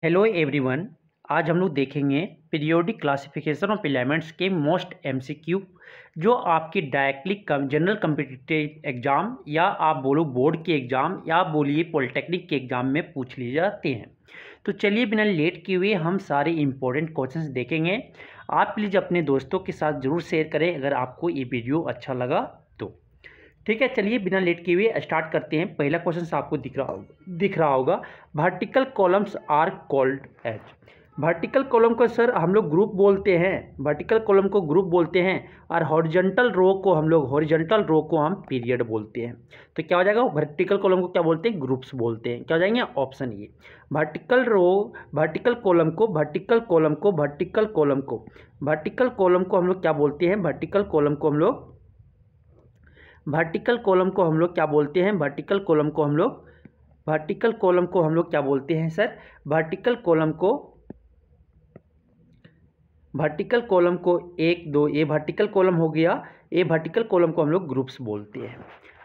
Hello everyone. आज हम लोग देखेंगे पीरियोडिक क्लासिफिकेशन ऑफ एलिमेंट्स के मोस्ट एमसीक्यू जो आपकी डायरेक्टली जनरल कम्पिटिटिव एग्जाम या आप बोलो बोर्ड के एग्ज़ाम या आप बोलिए पॉलिटेक्निक के एग्ज़ाम में पूछ लिए जाते हैं। तो चलिए बिना लेट किए हुए हम सारे इंपॉर्टेंट क्वेश्चंस देखेंगे। आप प्लीज़ अपने दोस्तों के साथ ज़रूर शेयर करें अगर आपको ये वीडियो अच्छा लगा तो। ठीक है, चलिए बिना लेट किए हुए स्टार्ट करते हैं। पहला क्वेश्चन आपको दिख रहा होगा, vertical columns are called as. Vertical column को सर हम लोग ग्रुप बोलते हैं, वर्टिकल कॉलम को ग्रुप बोलते हैं और हॉरिजॉन्टल रो को हम पीरियड बोलते हैं। तो क्या हो जाएगा, वर्टिकल कॉलम को क्या बोलते हैं, ग्रुप्स बोलते हैं। क्या हो जाएंगे, ऑप्शन ए। वर्टिकल कॉलम को हम लोग क्या बोलते हैं, वर्टिकल कॉलम को हम लोग क्या बोलते हैं सर, वर्टिकल कॉलम को एक दो ये वर्टिकल कॉलम हो गया, ये वर्टिकल कॉलम को हम लोग ग्रुप्स बोलते हैं।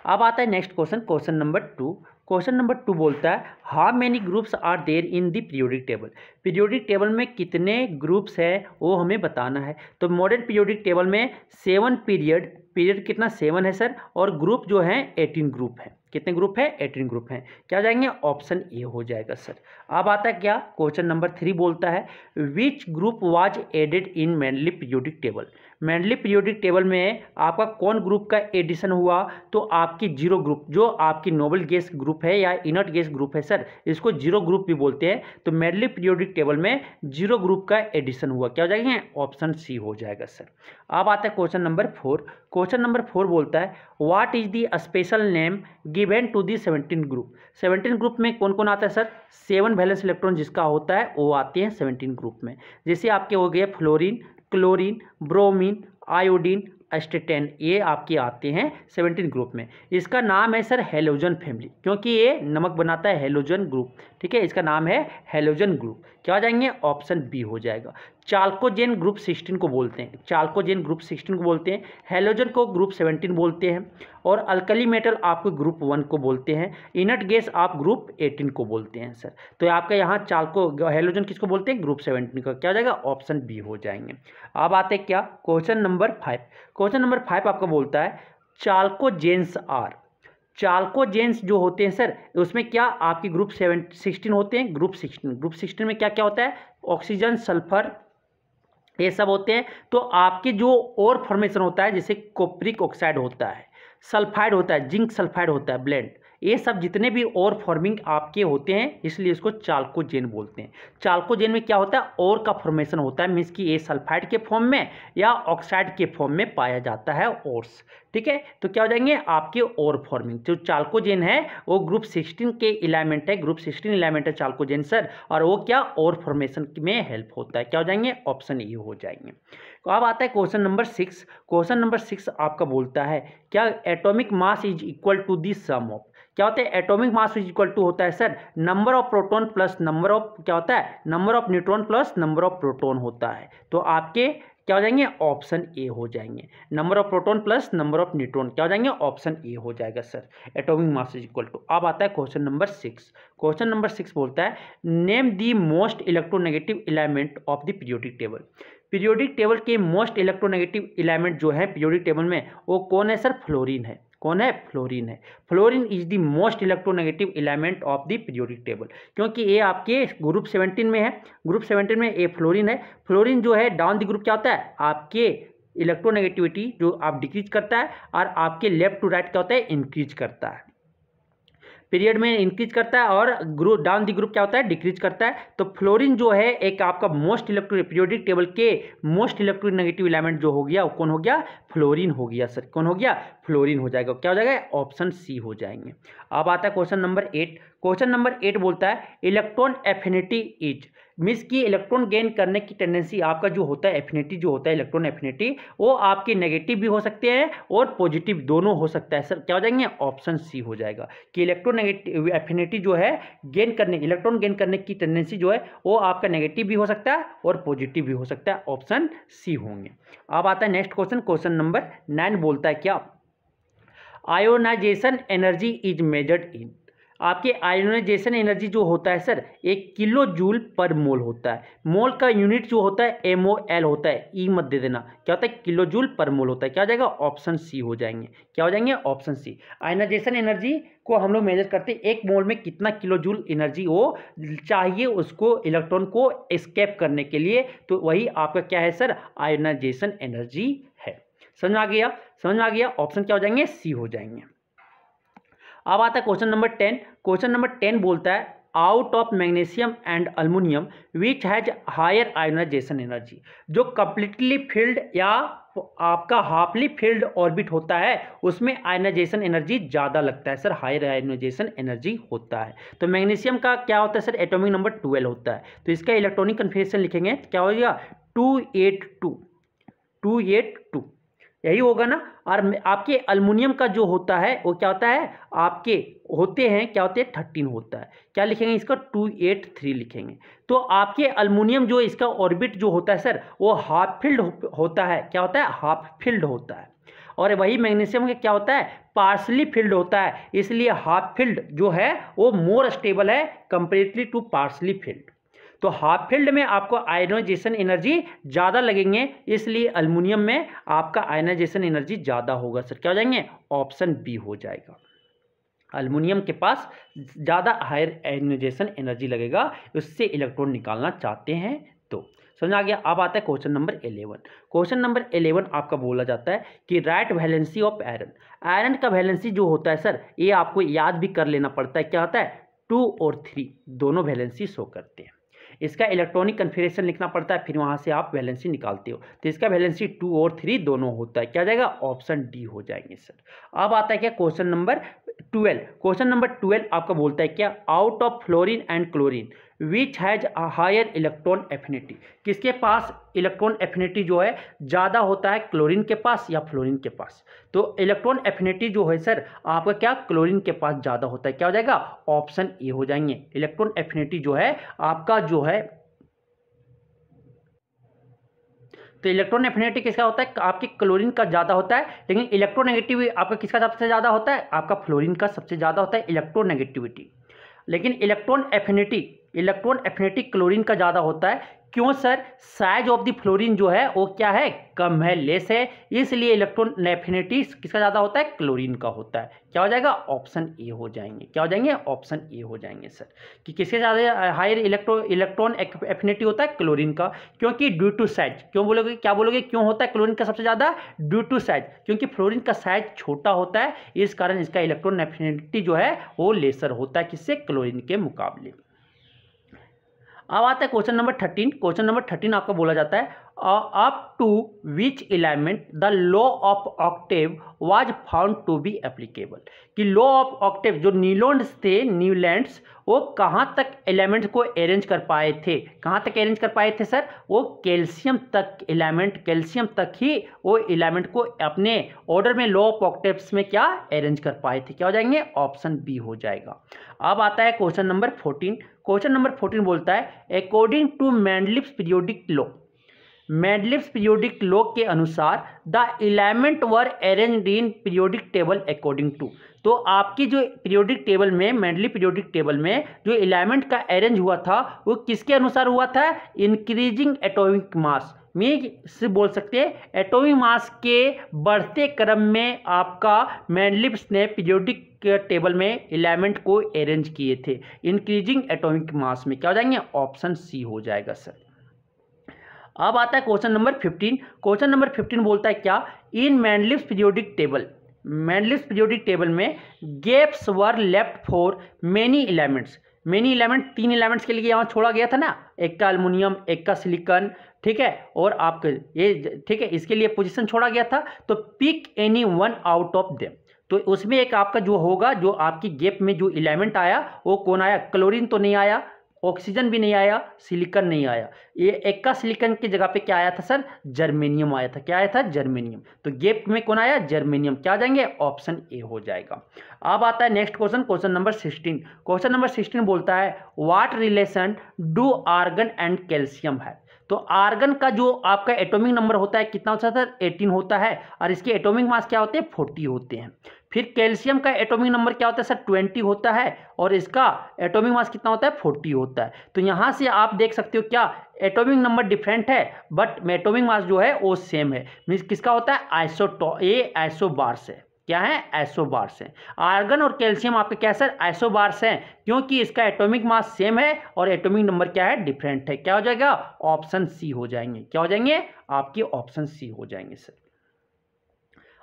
अब आता है next question number 2। Question number 2 बोलता है, how many groups are there in the periodic table. Periodic table में कितने ग्रुप्स है वो हमें बताना है। तो मॉडर्न पीरियोडिक टेबल में 7 पीरियड कितना 7 है सर, और ग्रुप जो है 18 ग्रुप है। कितने ग्रुप है, 18 ग्रुप हैं। क्या हो जाएंगे, ऑप्शन ए हो जाएगा सर। अब आता है क्या, क्वेश्चन नंबर 3 बोलता है, which group was added in mainly periodic table. Mainly periodic table में आपका कौन ग्रुप का एडिशन हुआ, तो आपकी जीरो ग्रुप, जो आपकी नोबल गैस ग्रुप है या इनर्ट गैस ग्रुप है सर, इसको जीरो ग्रुप भी बोलते हैं। तो मेनली पीरियोडिक टेबल में जीरो ग्रुप का एडिशन हुआ। क्या हो जाएगा, ऑप्शन सी हो जाएगा सर। अब आता है क्वेश्चन नंबर 4। क्वेश्चन नंबर 4 बोलता है, what is the special name given to the 17 group. 17 group में कौन कौन आता है सर, 7 वैलेंस इलेक्ट्रॉन जिसका होता है वो आते हैं 17 ग्रुप में। जैसे आपके हो गए fluorine, chlorine, bromine, iodine, astatine, ये आपके आते हैं 17 ग्रुप में। इसका नाम है सर हेलोजन फैमिली, क्योंकि ये नमक बनाता है हेलोजन ग्रुप। ठीक है, इसका नाम है हेलोजन ग्रुप। क्या हो जाएंगे, ऑप्शन बी हो जाएगा। चाल्कोजेन ग्रुप 16 को बोलते हैं, हेलोजन को ग्रुप 17 बोलते हैं, और अल्कली मेटल आपको ग्रुप 1 को बोलते हैं, इनर्ट गैस आप ग्रुप 18 को बोलते हैं सर। तो आपका यहाँ हेलोजन किसको बोलते हैं, ग्रुप 17 का। क्या हो जाएगा, ऑप्शन बी हो जाएंगे। अब आते हैं क्या, क्वेश्चन नंबर 5। क्वेश्चन नंबर 5 आपका बोलता है, चाल्कोजेंस जो होते हैं सर, उसमें क्या आपकी ग्रुप 16 होते हैं। ग्रुप 16 में क्या क्या होता है, ऑक्सीजन, सल्फर, ये सब होते हैं। तो आपके जो और फॉर्मेशन होता है, जैसे कोप्रिक ऑक्साइड होता है, सल्फाइड होता है, जिंक सल्फाइड होता है, ब्लेंड, ये सब जितने भी और फॉर्मिंग आपके होते हैं, इसलिए इसको चाल्कोजेन बोलते हैं। चाल्कोजेन में क्या होता है, और का फॉर्मेशन होता है, मीन्स कि ये सल्फाइड के फॉर्म में या ऑक्साइड के फॉर्म में पाया जाता है ओर्स। ठीक है, तो क्या हो जाएंगे आपके और फॉर्मिंग। जो चाल्कोजेन है वो ग्रुप 16 के एलिमेंट है, ग्रुप 16 एलिमेंट है चाल्कोजेन सर, और वो क्या और फॉर्मेशन में हेल्प होता है। क्या हो जाएंगे, ऑप्शन ए हो जाएंगे। तो अब आता है क्वेश्चन नंबर 6। क्वेश्चन नंबर 6 आपका बोलता है, क्या atomic mass is equal to the sum of. क्या होता है, atomic mass is equal to होता है sir number of proton plus number of, क्या होता है, number of neutron plus number of proton होता है। तो आपके क्या हो जाएंगे, ऑप्शन ए हो जाएंगे। Number of proton plus number of neutron, क्या हो जाएंगे, ऑप्शन ए हो जाएगा sir, atomic mass is equal to. अब आता है क्वेश्चन नंबर 6। क्वेश्चन नंबर 6 बोलता है, name the most electronegative element of the periodic table. Periodic table के मोस्ट इलेक्ट्रोनेगेटिव एलिमेंट जो है पीरियोडिक टेबल में, वो कौन है सर, फ्लोरीन है। कौन है, फ्लोरीन है। Fluorine is the most electronegative element of the periodic table, क्योंकि ये आपके ग्रुप 17 में है। ग्रुप 17 में ये फ्लोरीन है। फ्लोरीन जो है डाउन द ग्रुप क्या होता है, आपके इलेक्ट्रोनेगेटिविटी जो आप डिक्रीज करता है, और आपके लेफ्ट टू राइट क्या होता है, इंक्रीज करता है। पीरियड में इंक्रीज करता है और ग्रुप डाउन दी ग्रुप क्या होता है, डिक्रीज करता है। तो फ्लोरीन जो है एक आपका पीरियोडिक टेबल के मोस्ट इलेक्ट्रोनेगेटिव एलिमेंट जो हो गया, वो कौन हो गया, फ्लोरीन हो गया सर। कौन हो गया, फ्लोरीन हो जाएगा। क्या हो जाएगा, ऑप्शन सी हो जाएंगे। अब आता है क्वेश्चन नंबर 8। क्वेश्चन नंबर 8 बोलता है, इलेक्ट्रॉन एफिनिटी इज, मीन्स की इलेक्ट्रॉन गेन करने की टेंडेंसी आपका जो होता है, एफिनिटी जो होता है, इलेक्ट्रॉन एफिनिटी, वो आपके नेगेटिव भी हो सकते हैं और पॉजिटिव दोनों हो सकता है सर। क्या हो जाएंगे, ऑप्शन सी हो जाएगा कि इलेक्ट्रोनेगेटिव एफिनिटी जो है इलेक्ट्रॉन गेन करने की टेंडेंसी जो है वो आपका नेगेटिव भी हो सकता है और पॉजिटिव भी हो सकता है। ऑप्शन सी होंगे। अब आता है नेक्स्ट क्वेश्चन नंबर 9 बोलता है क्या, ionization energy is measured in. आपके आयोनाइजेशन एनर्जी जो होता है सर 1 किलो जूल पर मोल होता है। मोल का यूनिट जो होता है MOL होता है, ई मत दे देना, क्या होता है किलो जूल पर मोल होता है। क्या हो जाएगा ऑप्शन सी हो जाएंगे, क्या हो जाएंगे ऑप्शन सी। आयोनाइजेशन एनर्जी को हम लोग मेजर करते हैं 1 मोल में कितना किलो जूल एनर्जी वो चाहिए उसको इलेक्ट्रॉन को एस्केप करने के लिए, तो वही आपका क्या है सर आयोनाइजेशन एनर्जी है। समझ में आ गया, समझ में आ गया, ऑप्शन क्या हो जाएंगे सी हो जाएंगे। अब आता है क्वेश्चन नंबर 10। क्वेश्चन नंबर 10 बोलता है out of magnesium and aluminium which has higher ionization energy. जो कंप्लीटली फील्ड या आपका हाफली फील्ड ऑर्बिट होता है उसमें आयोनाइजेशन एनर्जी ज़्यादा लगता है सर, हायर आयोनाइजेशन एनर्जी होता है। तो मैग्नीशियम का क्या होता है सर एटॉमिक नंबर 12 होता है, तो इसका इलेक्ट्रॉनिक कन्फिगरेशन लिखेंगे क्या हो जाएगा 282 यही होगा ना। और आपके अल्युमिनियम का जो होता है वो क्या होता है आपके होते हैं क्या होते हैं 13 होता है, क्या लिखेंगे इसका 283 लिखेंगे। तो आपके अल्युमिनियम जो इसका ऑर्बिट जो होता है सर वो हाफ फील्ड होता है, क्या होता है हाफ फील्ड होता है। और वही मैग्नीशियम का क्या होता है पार्शली फील्ड होता है, इसलिए हाफ फील्ड जो है वो मोर स्टेबल है कंपेरेटली टू पार्शली फील्ड। तो हाफ फील्ड में आपको आयोनाइजेशन एनर्जी ज़्यादा लगेंगे, इसलिए अल्युमिनियम में आपका आयोनाइजेशन एनर्जी ज़्यादा होगा सर, क्या हो जाएंगे ऑप्शन बी हो जाएगा। अल्युमिनियम के पास ज़्यादा हायर आयोनाइजेशन एनर्जी लगेगा, उससे इलेक्ट्रॉन निकालना चाहते हैं तो। समझ आ गया। अब आता है क्वेश्चन नंबर 11। क्वेश्चन नंबर 11 आपका बोला जाता है कि right valency of iron. Iron का वैलेंसी जो होता है सर ये आपको याद भी कर लेना पड़ता है, क्या होता है 2 और 3 दोनों वैलेंसी शो करते हैं। इसका इलेक्ट्रॉनिक कन्फिगरेशन लिखना पड़ता है, फिर वहाँ से आप वैलेंसी निकालते हो, तो इसका वैलेंसी 2 और 3 दोनों होता है, क्या जाएगा ऑप्शन डी हो जाएंगे सर। अब आता है क्या क्वेश्चन नंबर 12। क्वेश्चन नंबर 12 आपका बोलता है क्या out of fluorine and chlorine which has a higher electron affinity. किसके पास इलेक्ट्रॉन एफिनिटी जो है ज़्यादा होता है, क्लोरीन के पास या फ्लोरीन के पास। तो इलेक्ट्रॉन एफिनिटी जो है सर आपका क्या क्लोरीन के पास ज़्यादा होता है, क्या हो जाएगा ऑप्शन ए हो जाएंगे। इलेक्ट्रॉन एफिनिटी जो है आपका जो है, तो इलेक्ट्रॉन एफिनिटी किसका होता है आपके क्लोरीन का ज़्यादा होता है, लेकिन इलेक्ट्रोनेगेटिविटी आपका किसका सबसे ज़्यादा होता है आपका फ्लोरीन का सबसे ज़्यादा होता है इलेक्ट्रोनेगेटिविटी। लेकिन इलेक्ट्रॉन एफिनिटी क्लोरीन का ज़्यादा होता है, क्यों sir size of the fluorine जो है वो क्या है कम है, लेस है, इसलिए इलेक्ट्रॉन एफिनिटी किसका ज़्यादा होता है क्लोरीन का होता है, क्या हो जाएगा ऑप्शन ए हो जाएंगे, क्या हो जाएंगे ऑप्शन ए हो जाएंगे सर। कि किसके ज़्यादा हायर इलेक्ट्रॉन एफिनिटी होता है क्लोरीन का, क्योंकि ड्यू टू साइज। क्यों बोलोगे, क्या बोलोगे क्यों होता है क्लोरीन का सबसे ज़्यादा, ड्यू टू साइज, क्योंकि फ्लोरीन का साइज छोटा होता है, इस कारण इसका इलेक्ट्रॉन एफिनिटी जो है वो लेसर होता है किससे क्लोरीन के मुकाबले। अब आता है क्वेश्चन नंबर 13। क्वेश्चन नंबर 13 आपका बोला जाता है up to which element the law of octave was found to be applicable. कि लॉ ऑफ ऑक्टेव जो न्यूलैंड्स थे, न्यूलैंड्स वो कहाँ तक एलिमेंट्स को अरेंज कर पाए थे, कहाँ तक अरेंज कर पाए थे सर, वो कैल्शियम तक एलिमेंट, कैल्शियम तक ही वो एलिमेंट को अपने ऑर्डर में लॉ ऑफ ऑक्टेव्स में क्या अरेंज कर पाए थे, क्या हो जाएंगे ऑप्शन बी हो जाएगा। अब आता है क्वेश्चन नंबर 14। क्वेश्चन नंबर 14 बोलता है according to Mendeleev's periodic law, Mendeleev's periodic law के अनुसार the element were arranged in periodic table according to. तो आपकी जो पीरियोडिक टेबल में, मेंडलीव पीरियोडिक टेबल में जो एलिमेंट का अरेंज हुआ था वो किसके अनुसार हुआ था, इंक्रीजिंग एटॉमिक मास में से बोल सकते हैं, एटॉमिक मास के बढ़ते क्रम में आपका मेंडलीव्स ने पीरियोडिक टेबल में एलिमेंट को अरेंज किए थे इंक्रीजिंग एटॉमिक मास में, क्या हो जाएंगे ऑप्शन सी हो जाएगा सर। अब आता है क्वेश्चन नंबर 15। क्वेश्चन नंबर 15 बोलता है क्या in Mendeleev's periodic table, Mendeleev's periodic table में gaps were left for many elements. Many element 3 elements के लिए यहाँ छोड़ा गया था ना, एक का अल्युमिनियम, एक का सिलिकॉन, ठीक है, और आपके ये ठीक है, इसके लिए पोजीशन छोड़ा गया था। तो pick any one out of them, तो उसमें एक आपका जो होगा, जो आपकी गैप में जो एलिमेंट आया वो कौन आया, क्लोरीन तो नहीं आया, ऑक्सीजन भी नहीं आया, सिलिकॉन नहीं आया, ये एक का सिलिकॉन की जगह पे क्या आया था सर, जर्मेनियम आया था, क्या आया था जर्मेनियम। तो गैप में कौन आया, जर्मेनियम, क्या आ जाएंगे ऑप्शन ए हो जाएगा। अब आता है next question, question number 16। Question number 16 बोलता है what relation do argon and calcium है। तो आर्गन का जो आपका एटॉमिक नंबर होता है कितना होता है सर, 18 होता है, और इसके एटॉमिक मास क्या होते हैं, 40 होते हैं। फिर कैल्शियम का एटॉमिक नंबर क्या होता है सर, 20 होता है, और इसका एटॉमिक मास कितना होता है, 40 होता है। तो यहाँ से आप देख सकते हो क्या एटॉमिक नंबर डिफरेंट है बट एटॉमिक मास जो है वो सेम है। मीन्स किसका होता है, आइसोबार्स है। क्या है, आइसोबार्स है। आर्गन और कैल्शियम आपके क्या सर, आइसोबार्स हैं, क्योंकि इसका एटॉमिक मास सेम है और एटॉमिक नंबर क्या है, डिफरेंट है। क्या हो जाएगा, ऑप्शन सी हो जाएंगे। क्या हो जाएंगे, आपके ऑप्शन सी हो जाएंगे सर।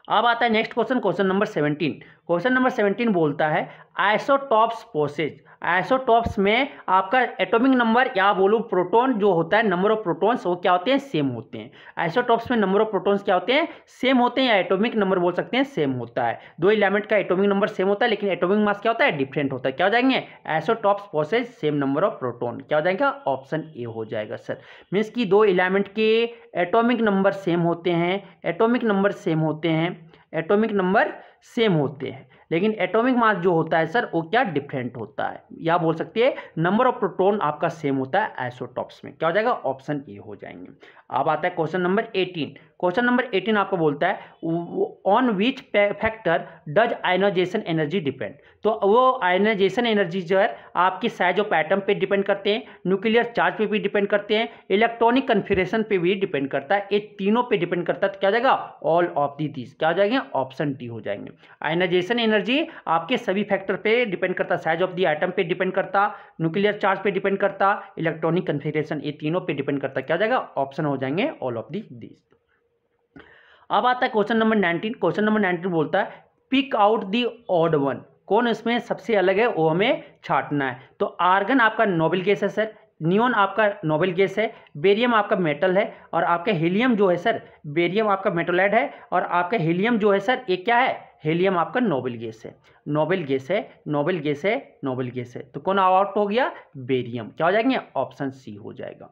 अब आता है next question, question number 17। Question number 17 बोलता है आइसोटॉप्स प्रोसेस। आइसोटॉप्स में आपका एटॉमिक नंबर या बोलो प्रोटॉन जो होता है, नंबर ऑफ प्रोटॉन्स वो क्या होते हैं, सेम होते हैं। आइसोटॉप्स में नंबर ऑफ प्रोटॉन्स क्या होते हैं, सेम होते हैं, या एटॉमिक नंबर बोल सकते हैं सेम होता है। दो एलिमेंट का एटॉमिक नंबर सेम होता है लेकिन एटॉमिक मास क्या होता है, डिफरेंट होता है। क्या हो जाएंगे, isotopes process same number of proton. क्या हो जाएगा, ऑप्शन ए हो जाएगा सर। मीन्स कि दो एलिमेंट के एटॉमिक नंबर सेम होते हैं, एटॉमिक नंबर सेम होते हैं, एटॉमिक नंबर सेम होते हैं, लेकिन एटॉमिक मास जो होता है सर वो क्या डिफरेंट होता है, या बोल सकते हैं नंबर ऑफ प्रोटॉन आपका सेम होता है आइसोटॉप्स में। क्या हो जाएगा, ऑप्शन ए हो जाएंगे। अब आता है क्वेश्चन नंबर 18। क्वेश्चन नंबर 18 आपको बोलता है on which factor does ionization energy depend. तो वो आयनाइजेशन एनर्जी जो है आपकी साइज ऑफ एटम पे डिपेंड करते हैं, न्यूक्लियर चार्ज पे भी डिपेंड करते हैं, इलेक्ट्रॉनिक कन्फिगरेशन पे भी डिपेंड करता है, ये तीनों पे डिपेंड करता है। तो क्या हो जाएगा, ऑल ऑफ दीज। क्या हो जाएंगे, ऑप्शन डी हो जाएंगे। आयनाइजेशन एनर्जी आपके सभी फैक्टर पे डिपेंड करता, साइज ऑफ द एटम पे डिपेंड करता, न्यूक्लियर चार्ज पे डिपेंड करता, इलेक्ट्रॉनिक कन्फिगरेशन, ये तीनों पे डिपेंड करता। क्या हो जाएगा, ऑप्शन हो जाएंगे ऑल ऑफ दीज। अब आता है क्वेश्चन नंबर 19। क्वेश्चन नंबर 19 बोलता है pick out the odd one. कौन इसमें सबसे अलग है वो हमें छांटना है। तो आर्गन आपका नोबल गैस है सर, नियोन आपका नोबल गैस है, बेरियम आपका मेटल है, और आपका हीलियम जो है सर, बेरियम आपका मेटोलाइड है, और आपका हीलियम जो है सर ये क्या है, हीलियम आपका नोबल गैस है, नोबल गैस है, नोबल गैस है, नोबल गैस है। तो कौन आउट हो गया, बेरियम। क्या हो जाएंगे, ऑप्शन सी हो जाएगा।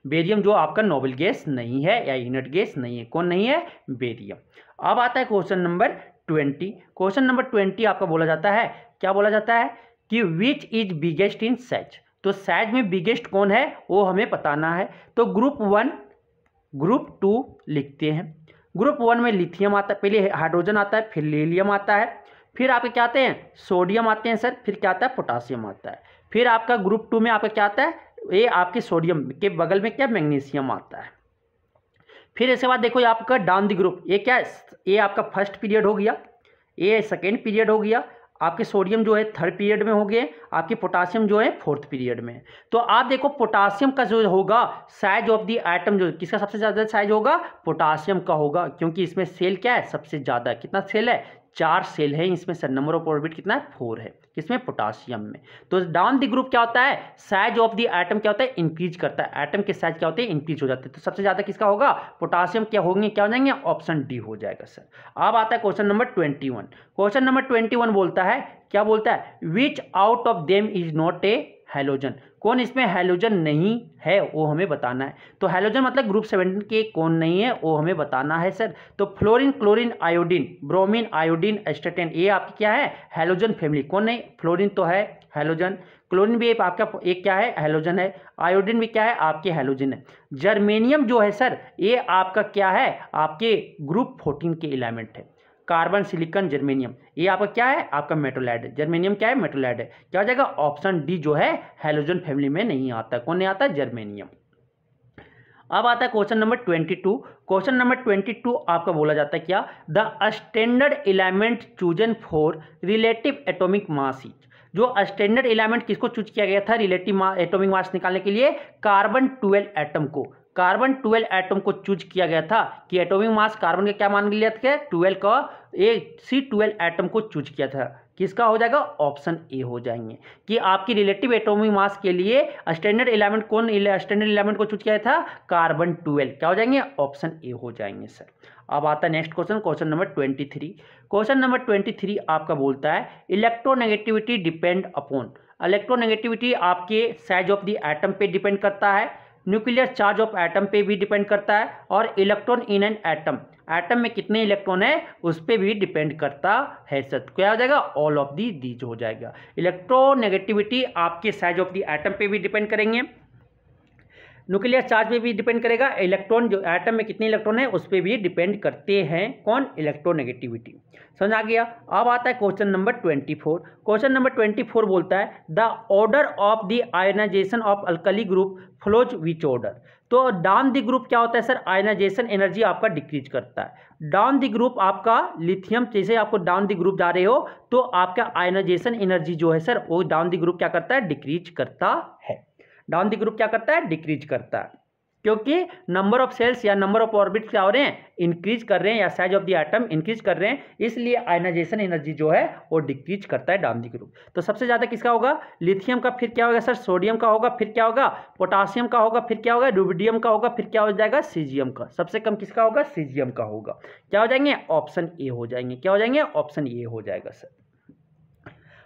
बेरियम जो आपका नोबल गैस नहीं है या इनर्ट गैस नहीं है, कौन नहीं है, बेरियम। अब आता है क्वेश्चन नंबर 20। क्वेश्चन नंबर 20 आपका बोला जाता है, क्या बोला जाता है कि which is biggest in size. तो साइज में बिगेस्ट कौन है वो हमें बताना है। तो ग्रुप 1 ग्रुप 2 लिखते हैं। ग्रुप 1 में लिथियम आता है, पहले हाइड्रोजन आता है, फिर हीलियम आता है, फिर आपके क्या आते हैं, सोडियम आते हैं सर, फिर क्या आता है, पोटासियम आता है। फिर आपका ग्रुप 2 में आपका क्या आता है, ये आपके सोडियम के बगल में क्या मैग्नीशियम आता है। फिर इसके बाद देखो ये आपका डाउन द ग्रुप, ये क्या है, ये आपका फर्स्ट पीरियड हो गया, ये सेकेंड पीरियड हो गया, आपके सोडियम जो है थर्ड पीरियड में हो गए, आपके पोटासियम जो है फोर्थ पीरियड में। तो आप देखो पोटासियम का जो होगा साइज ऑफ द एटम, जो किसका सबसे ज़्यादा साइज होगा, पोटासियम का होगा, क्योंकि इसमें सेल क्या है, सबसे ज़्यादा। कितना सेल है, 4 सेल है इसमें सर। नंबर ऑफ ऑर्बिट कितना है, 4 है, किसमें, पोटासियम में। तो डाउन द ग्रुप क्या होता है, साइज ऑफ द एटम क्या होता है, इंक्रीज करता है, एटम के साइज क्या होते हैं, इंक्रीज हो जाते हैं। तो सबसे ज़्यादा किसका होगा, पोटासियम। क्या होंगे, क्या हो जाएंगे, ऑप्शन डी हो जाएगा सर। अब आता है क्वेश्चन नंबर 21। क्वेश्चन नंबर 21 बोलता है, क्या बोलता है, विच out of them is not a halogen. कौन इसमें हैलोजन नहीं है वो हमें बताना है। तो हैलोजन मतलब ग्रुप 17 के कौन नहीं है वो हमें बताना है सर। तो fluorine, chlorine, iodine, bromine, iodine, astatine, ये आपकी क्या है, हैलोजन फैमिली। कौन नहीं, फ्लोरीन तो है हैलोजन, क्लोरीन भी आपका एक क्या है, हैलोजन है, आयोडीन भी क्या है, आपके हैलोजन है। जर्मेनियम जो है सर ये आपका क्या है, आपके ग्रुप 14 के एलिमेंट है। कार्बन, सिलिकॉन, जर्मेनियम, ये आपका क्या है, आपका मेटोलाइड है। जर्मेनियम क्या है, मेटोलाइड है। क्या हो जाएगा, ऑप्शन डी जो है हैलोजन फैमिली में नहीं आता। कौन नहीं आता, जर्मेनियम। अब आता है क्वेश्चन नंबर 22। क्वेश्चन नंबर 22 आपका बोला जाता है क्या, the standard element chosen for relative atomic mass is. जो स्टैंडर्ड एलिमेंट किसको चूज किया गया था रिलेटिव एटॉमिक मास निकालने के लिए, कार्बन 12 एटम को, कार्बन 12 एटम को चूज किया गया था कि एटॉमिक मास कार्बन का क्या मान लिया था, 12 का, C12 एटम को चूज किया था। किसका हो जाएगा, ऑप्शन ए हो जाएंगे कि आपकी रिलेटिव एटॉमिक मास के लिए स्टैंडर्ड एलिमेंट कौन, स्टैंडर्ड एलिमेंट को चूज किया था, कार्बन 12। क्या हो जाएंगे, ऑप्शन ए हो जाएंगे सर। अब आता है next question, question number 23। Question number 23 आपका बोलता है इलेक्ट्रोनेगेटिविटी डिपेंड अपॉन। इलेक्ट्रोनेगेटिविटी आपके साइज ऑफ द एटम पे डिपेंड करता है, न्यूक्लियर चार्ज ऑफ एटम पे भी डिपेंड करता है, और electron in an atom, atom में कितने इलेक्ट्रॉन है उस पर भी डिपेंड करता है सर। क्या हो जाएगा, ऑल ऑफ दीज हो जाएगा। इलेक्ट्रोनेगेटिविटी आपके साइज ऑफ द एटम पे भी डिपेंड करेंगे, न्यूक्लियर चार्ज पे भी डिपेंड करेगा, इलेक्ट्रॉन जो एटम में कितने इलेक्ट्रॉन है उस पर भी डिपेंड करते हैं कौन, इलेक्ट्रोनेगेटिविटी। समझ आ गया। अब आता है क्वेश्चन नंबर 24। क्वेश्चन नंबर 24 बोलता है the order of the ionization of alkali group follows which order. तो डाउन द ग्रुप क्या होता है सर, आयनाइजेशन एनर्जी आपका डिक्रीज करता है। डाउन द ग्रुप आपका लिथियम, जैसे आपको डाउन द ग्रुप जा रहे हो तो आपका आयनाइजेशन एनर्जी जो है सर वो डाउन द ग्रुप क्या करता है, डिक्रीज करता है। डाउन द ग्रुप क्या करता है, डिक्रीज करता है, क्योंकि नंबर ऑफ सेल्स या नंबर ऑफ ऑर्बिट क्या हो रहे हैं, इंक्रीज कर रहे हैं, या size of the atom increase कर रहे हैं, इसलिए आयनाइजेशन एनर्जी जो है वो डिक्रीज करता है डाउन द ग्रुप। तो सबसे ज्यादा किसका होगा, लिथियम का, फिर क्या होगा सर, सोडियम का होगा, फिर क्या होगा, पोटासियम का होगा, फिर क्या होगा, रुबिडियम का होगा, फिर क्या हो जाएगा, सीजियम का। सबसे कम किसका होगा, सीजियम का होगा। क्या हो जाएंगे, ऑप्शन ए हो जाएंगे। क्या हो जाएंगे, ऑप्शन ए हो जाएगा सर।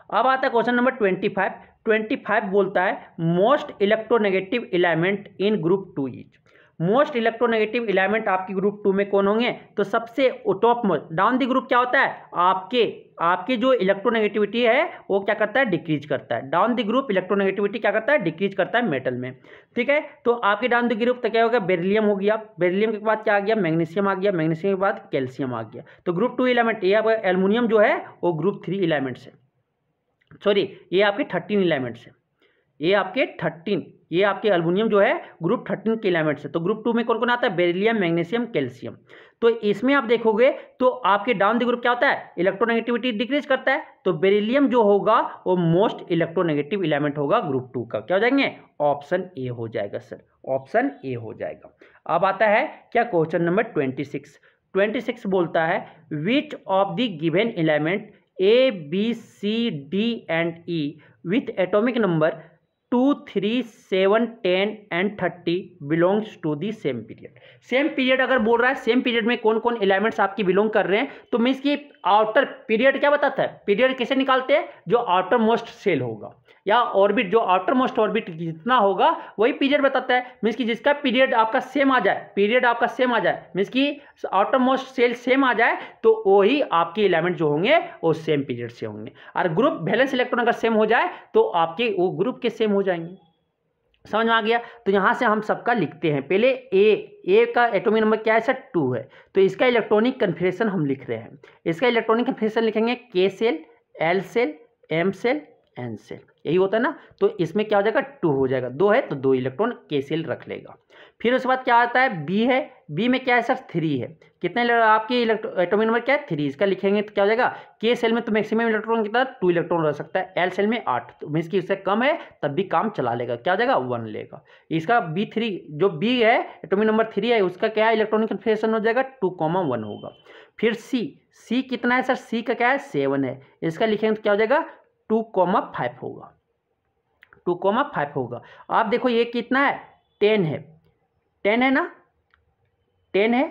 अब आता है क्वेश्चन नंबर 25। 25 बोलता है most electronegative element in group 2 is. Most electronegative element आपकी ग्रुप 2 में कौन होंगे, तो सबसे top most, down the group क्या होता है, आपके जो इलेक्ट्रोनेगेटिविटी है वो क्या करता है, डिक्रीज करता है। डाउन द ग्रुप इलेक्ट्रोनेगेटिविटी क्या करता है, डिक्रीज करता है मेटल में। ठीक है, तो आपके डाउन द ग्रुप तो क्या होगा, बेरिलियम हो गया, बेरिलियम के बाद क्या आ गया, मैग्नीशियम आ गया, मैग्नीशियम के बाद कैल्शियम आ गया। तो ग्रुप 2 एलिमेंट ये आपका एल्युमिनियम जो है वो ग्रुप 3 एलिमेंट से, सॉरी ये आपके 13 एलिमेंट्स है, ये आपके 13, ये आपके एल्युमिनियम जो है ग्रुप 13 के एलिमेंट्स है। तो ग्रुप 2 में कौन कौन आता है, बेरिलियम, मैग्नीशियम, कैल्शियम। तो इसमें आप देखोगे तो आपके डाउन द ग्रुप क्या होता है, इलेक्ट्रोनेगेटिविटी डिक्रीज करता है। तो बेरिलियम जो होगा वो मोस्ट इलेक्ट्रोनेगेटिव एलिमेंट होगा ग्रुप 2 का। क्या हो जाएंगे, ऑप्शन ए हो जाएगा सर, ऑप्शन ए हो जाएगा। अब आता है क्या, क्वेश्चन नंबर 26। 26 बोलता है विच of the given element A, B, C, D and E with atomic number 2, 3, 7, 10 and 30 belongs to the same period। Same period अगर बोल रहा है, सेम पीरियड में कौन कौन एलिमेंट्स आपकी बिलोंग कर रहे हैं, तो मीन्स की आउटर पीरियड क्या बताता है, पीरियड कैसे निकालते हैं, जो आउटर मोस्ट सेल होगा या ऑर्बिट, जो आउटर मोस्ट ऑर्बिट जितना होगा वही पीरियड बताता है। मीन्स की जिसका पीरियड आपका सेम आ जाए, पीरियड आपका सेम आ जाए, मीन्स की आउटर मोस्ट सेल सेम आ जाए, तो वही आपके एलिमेंट जो होंगे वो सेम पीरियड से होंगे। और ग्रुप वैलेंस इलेक्ट्रॉन अगर सेम हो जाए तो आपके वो ग्रुप के सेम हो जाएंगे। समझ में आ गया। तो यहां से हम सबका लिखते हैं। पहले ए का एटॉमिक नंबर क्या है सर, 2 है, तो इसका इलेक्ट्रॉनिक कन्फिगरेशन हम लिख रहे हैं। इसका इलेक्ट्रॉनिक कन्फिगरेशन लिखेंगे K shell, L shell, M shell, N shell, यही होता है ना। तो इसमें क्या हो जाएगा, 2 हो जाएगा, 2 है तो 2 इलेक्ट्रॉन के सेल रख लेगा। फिर उसके बाद क्या आता है, बी है, बी में क्या है सर, 3 है। कितने आपके एटॉमिक नंबर क्या है, 3, इसका लिखेंगे तो क्या हो जाएगा, के सेल में तो मैक्सिमम इलेक्ट्रॉन कितना, 2 इलेक्ट्रॉन रह सकता है, एल सेल में 8, तो मीन्स कि इससे कम है तब भी काम चला लेगा। क्या हो जाएगा, 1 लेगा। इसका B3 जो बी है एटॉमिक नंबर 3 है, उसका क्या है इलेक्ट्रॉनिक कन्फिगरेशन हो जाएगा 2,1 होगा। फिर सी कितना है सर, सी का क्या है 7 है, इसका लिखेंगे तो क्या हो जाएगा 2,5 होगा, 2,5 होगा। आप देखो ये कितना है, 10 है, 10 है ना, 10 है,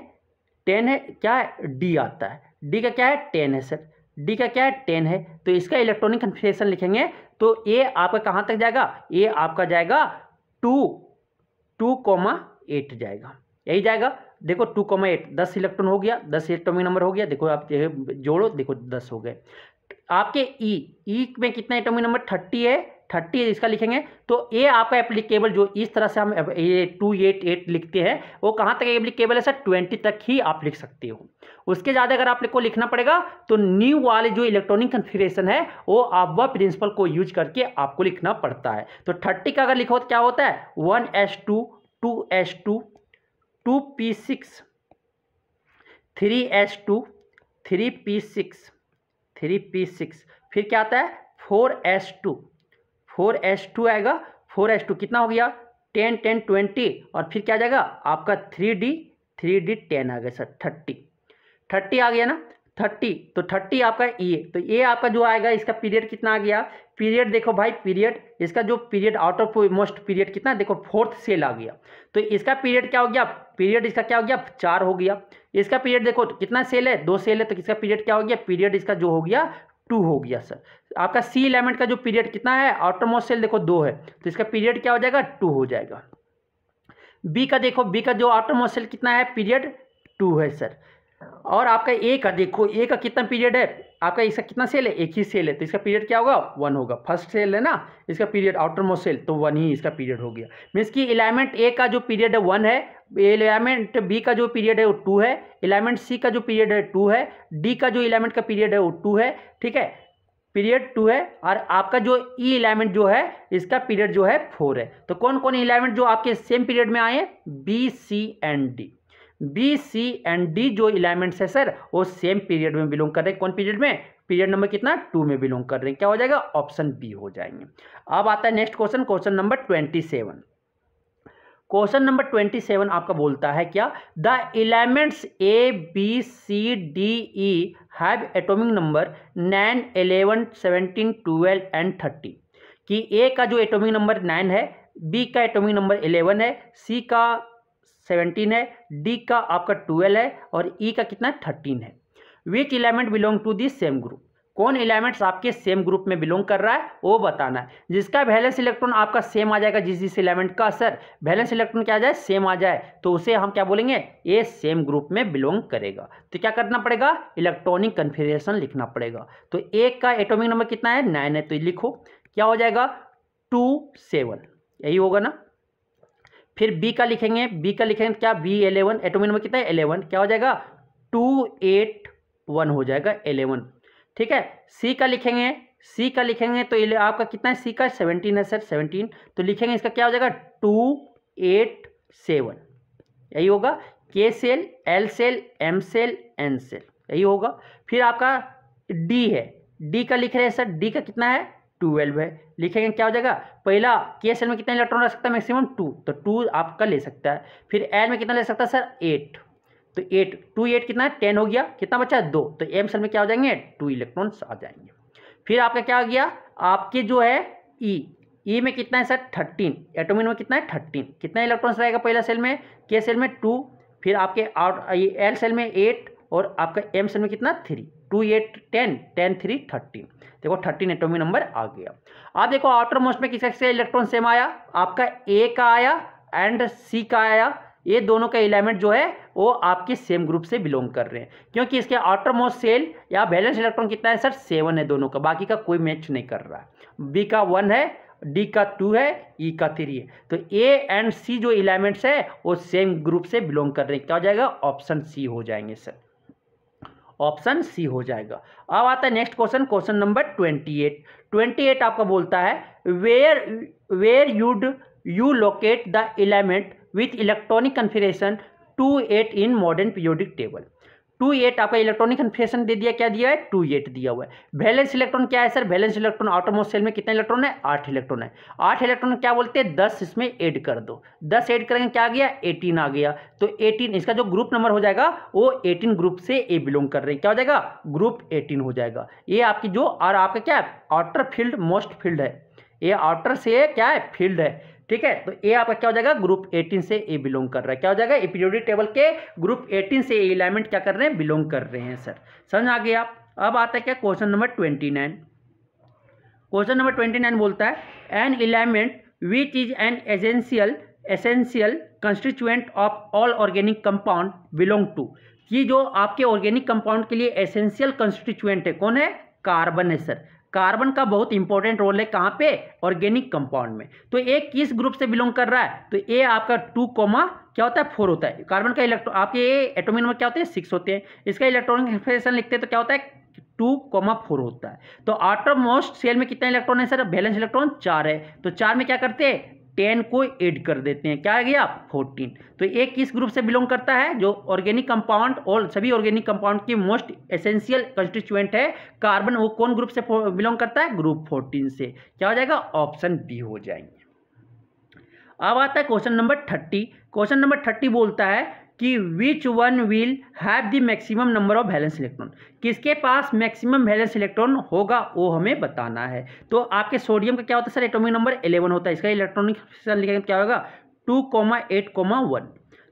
10 है, क्या है डी आता है, डी का क्या है 10 है सर, डी का क्या है 10 है, तो इसका इलेक्ट्रॉनिक कन्फिगरेशन लिखेंगे तो ए आपका कहाँ तक जाएगा, ए आपका जाएगा 2,8 जाएगा, यही जाएगा। देखो 2,8 10 इलेक्ट्रॉन हो गया, 10 एटॉमिक नंबर हो गया, देखो आप जोड़ो, देखो 10 हो गए। आपके ई में कितना एटॉमिक नंबर 30 है, 30 इसका लिखेंगे तो ये आपका एप्लीकेबल, जो इस तरह से हम ये 288 लिखते हैं वो कहाँ तक एप्लीकेबल है सर, 20 तक ही आप लिख सकते हो। उसके ज़्यादा अगर आप को लिखना पड़ेगा तो न्यू वाले जो इलेक्ट्रॉनिक कन्फिगरेशन है वो आप वह प्रिंसिपल को यूज करके आपको लिखना पड़ता है। तो 30 का अगर लिखो तो क्या होता है 1s2, 2s2, 2p6, 3s2, 3p6, 3p6, फिर क्या आता है 4s2, 4s2 आएगा, 4s2 कितना हो गया 10, 10, 20 और फिर क्या आ जाएगा आपका 3d 10 आ गया सर, 30 आ गया ना, 30, तो 30 आपका ये, तो ये आपका जो आएगा इसका पीरियड कितना आ गया, पीरियड देखो भाई, पीरियड इसका जो period out of most period कितना, देखो 4th सेल आ गया, तो इसका पीरियड क्या हो गया, पीरियड इसका क्या हो गया 4 हो गया। इसका पीरियड देखो कितना सेल है, 2 सेल है, तो इसका पीरियड क्या हो गया, पीरियड इसका जो हो गया 2 हो गया सर। आपका सी एलिमेंट का जो पीरियड कितना है, आउटर मोस्ट सेल देखो 2 है, तो इसका पीरियड क्या हो जाएगा 2 हो जाएगा। बी का देखो, बी का जो आउटरमोस्ट सेल कितना है, पीरियड 2 है सर। और आपका ए का देखो, ए का कितना पीरियड है, आपका इसका कितना सेल है, एक ही सेल है, तो इसका पीरियड क्या होगा, 1 होगा। फर्स्ट सेल है ना, इसका पीरियड आउटरमोस्ट सेल, तो 1 ही इसका पीरियड हो गया। मीन्स कि एलिमेंट ए का जो पीरियड है 1 है, एलिमेंट बी का जो पीरियड है वो 2 है, एलिमेंट सी का जो पीरियड है 2 है, डी का जो एलिमेंट का पीरियड है वो 2 है, ठीक है, पीरियड 2 है। और आपका जो ई एलिमेंट जो है इसका पीरियड जो है 4 है। तो कौन कौन एलिमेंट जो आपके सेम पीरियड में आए, B C and D. B C and D जो एलिमेंट्स है सर वो सेम पीरियड में बिलोंग कर रहे हैं। कौन पीरियड में, पीरियड नंबर कितना, 2 में बिलोंग कर रहे हैं। क्या हो जाएगा, ऑप्शन बी हो जाएंगे। अब आता है next question, question number 27। Question number 27 आपका बोलता है क्या, the elements A B C D E have atomic number 9, 11, 17, 12 and 30। कि ए का जो एटॉमिक नंबर 9 है, बी का एटॉमिक नंबर 11 है, सी का 17 है, डी का आपका 12 है और ई का कितना 13 है। Which element belong to the same group. कौन एलिमेंट्स आपके सेम ग्रुप में बिलोंग कर रहा है वो बताना है। जिसका वैलेंस इलेक्ट्रॉन आपका सेम आ जाएगा, जिस एलिमेंट का सर वैलेंस इलेक्ट्रॉन क्या आ जाए, सेम आ जाए, तो उसे हम क्या बोलेंगे, ये सेम ग्रुप में बिलोंग करेगा। तो क्या करना पड़ेगा, इलेक्ट्रॉनिक कन्फिगरेशन लिखना पड़ेगा। तो एक का एटॉमिक नंबर कितना है, 9 है, तो लिखो क्या हो जाएगा, 2, 7, यही होगा ना। फिर बी का लिखेंगे, बी का लिखेंगे क्या, बी 11, एटॉमिक नंबर कितना है 11, क्या हो जाएगा 2, 8, 1 हो जाएगा 11, ठीक है। सी का लिखेंगे, सी का लिखेंगे तो आपका कितना है, सी का 17 है सर, 17, तो लिखेंगे इसका क्या हो जाएगा 2, 8, 7, यही होगा। K shell, L shell, M shell, N shell, यही होगा। फिर आपका डी है, डी का लिख रहे हैं सर, डी का कितना है 12 है, लिखेंगे क्या हो जाएगा, पहला के सेल में कितना इलेक्ट्रॉन रख सकता है, मैक्सिमम 2, तो 2 आपका ले सकता है। फिर एल में कितना ले सकता है सर, 8, तो 8, 2, 8 कितना है 10 हो गया, कितना बचा 2, तो एम सेल में क्या हो जाएंगे 2 इलेक्ट्रॉन्स आ जाएंगे। फिर आपका क्या हो गया, आपके जो है ई में कितना है सर 13, एटॉमिक में कितना है 13, कितना इलेक्ट्रॉन्स रहेगा पहला सेल में, के सेल में 2, फिर आपके एल सेल में 8 और आपका एम सेल में कितना 3, 2, 8, 10, 10, 3, 13, देखो 13 एटॉमिक नंबर आ गया। आप देखो आउटर मोस्ट में किसका से इलेक्ट्रॉन सेम आया, आपका ए का आया एंड सी का आया, ये दोनों का एलिमेंट जो है वो आपके सेम ग्रुप से बिलोंग कर रहे हैं, क्योंकि इसके आउटर मोस्ट सेल या बैलेंस इलेक्ट्रॉन कितना है सर 7 है दोनों का, बाकी का कोई मैच नहीं कर रहा है। बी का 1 है, डी का 2 है, ई का 3 है, तो ए एंड सी जो एलिमेंट्स है वो सेम ग्रुप से बिलोंग कर रहे हैं। क्या हो जाएगा, ऑप्शन सी हो जाएंगे सर, ऑप्शन सी हो जाएगा। अब आता है नेक्स्ट क्वेश्चन, क्वेश्चन नंबर 28 आपका बोलता है where you'd you locate the element with electronic configuration 2, 8 in modern periodic table. 2, 8 आपका इलेक्ट्रॉनिक कन्फिगरेशन दे दिया, क्या दिया है 2, 8 दिया हुआ है। वैलेंस इलेक्ट्रॉन क्या है sir, valence electron outermost shell में कितने इलेक्ट्रॉन है, 8 इलेक्ट्रॉन है। 8 इलेक्ट्रॉन क्या बोलते हैं, 10 इसमें ऐड कर दो, 10 ऐड करेंगे क्या आ गया 18 आ गया, तो 18 इसका जो ग्रुप नंबर हो जाएगा वो 18 ग्रुप से ए बिलोंग कर रहे हैं, क्या हो जाएगा ग्रुप 18 हो जाएगा। ये आपकी जो और आपका क्या है आउटर फील्ड मोस्ट फील्ड है, ये आउटर से क्या है फील्ड है, ठीक है। तो ए आपका क्या हो जाएगा ग्रुप 18 से ए बिलोंग कर रहा है, क्या हो जाएगा ए पीरियोडिक टेबल के ग्रुप 18 से ए एलिमेंट क्या कर रहे हैं बिलोंग कर रहे हैं सर, समझ आ गया। अब आता है क्या क्वेश्चन नंबर 29। क्वेश्चन नंबर 29 बोलता है an element which is an essential constituent of all organic compound belong to, कि जो आपके ऑर्गेनिक कंपाउंड के लिए एसेंशियल कंस्टिट्यूएंट है कौन है, कार्बन है सर। कार्बन का बहुत इंपॉर्टेंट रोल है कहाँ पे, ऑर्गेनिक कंपाउंड में। तो ये किस ग्रुप से बिलोंग कर रहा है, तो ये आपका 2, क्या होता है 4 होता है। कार्बन का इलेक्ट्रॉन आपके एटॉमिक नंबर क्या होते हैं 6 होते हैं, इसका इलेक्ट्रॉनिक कन्फिगरेशन लिखते हैं तो क्या होता है 2, 4 होता है। तो आउटर मोस्ट सेल में कितना इलेक्ट्रॉन है सर, वैलेंस इलेक्ट्रॉन 4 है, तो 4 में क्या करते हैं 10 को ऐड कर देते हैं, क्या आ गया 14। तो ये किस ग्रुप से बिलोंग करता है, जो ऑर्गेनिक कंपाउंड और सभी ऑर्गेनिक कंपाउंड की मोस्ट एसेंशियल कंस्टिट्यूएंट है कार्बन, वो कौन ग्रुप से बिलोंग करता है ग्रुप 14 से, क्या हो जाएगा ऑप्शन बी हो जाएंगे। अब आता है क्वेश्चन नंबर 30। क्वेश्चन नंबर 30 बोलता है कि which one will have the maximum number of valence electron, किसके पास मैक्सिमम वैलेंस इलेक्ट्रॉन होगा वो हमें बताना है। तो आपके सोडियम का क्या होता है सर, एटॉमिक नंबर 11 होता है, इसका इलेक्ट्रॉनिक कन्फिगरेशन लिखेंगे क्या होगा 2, 8, 1।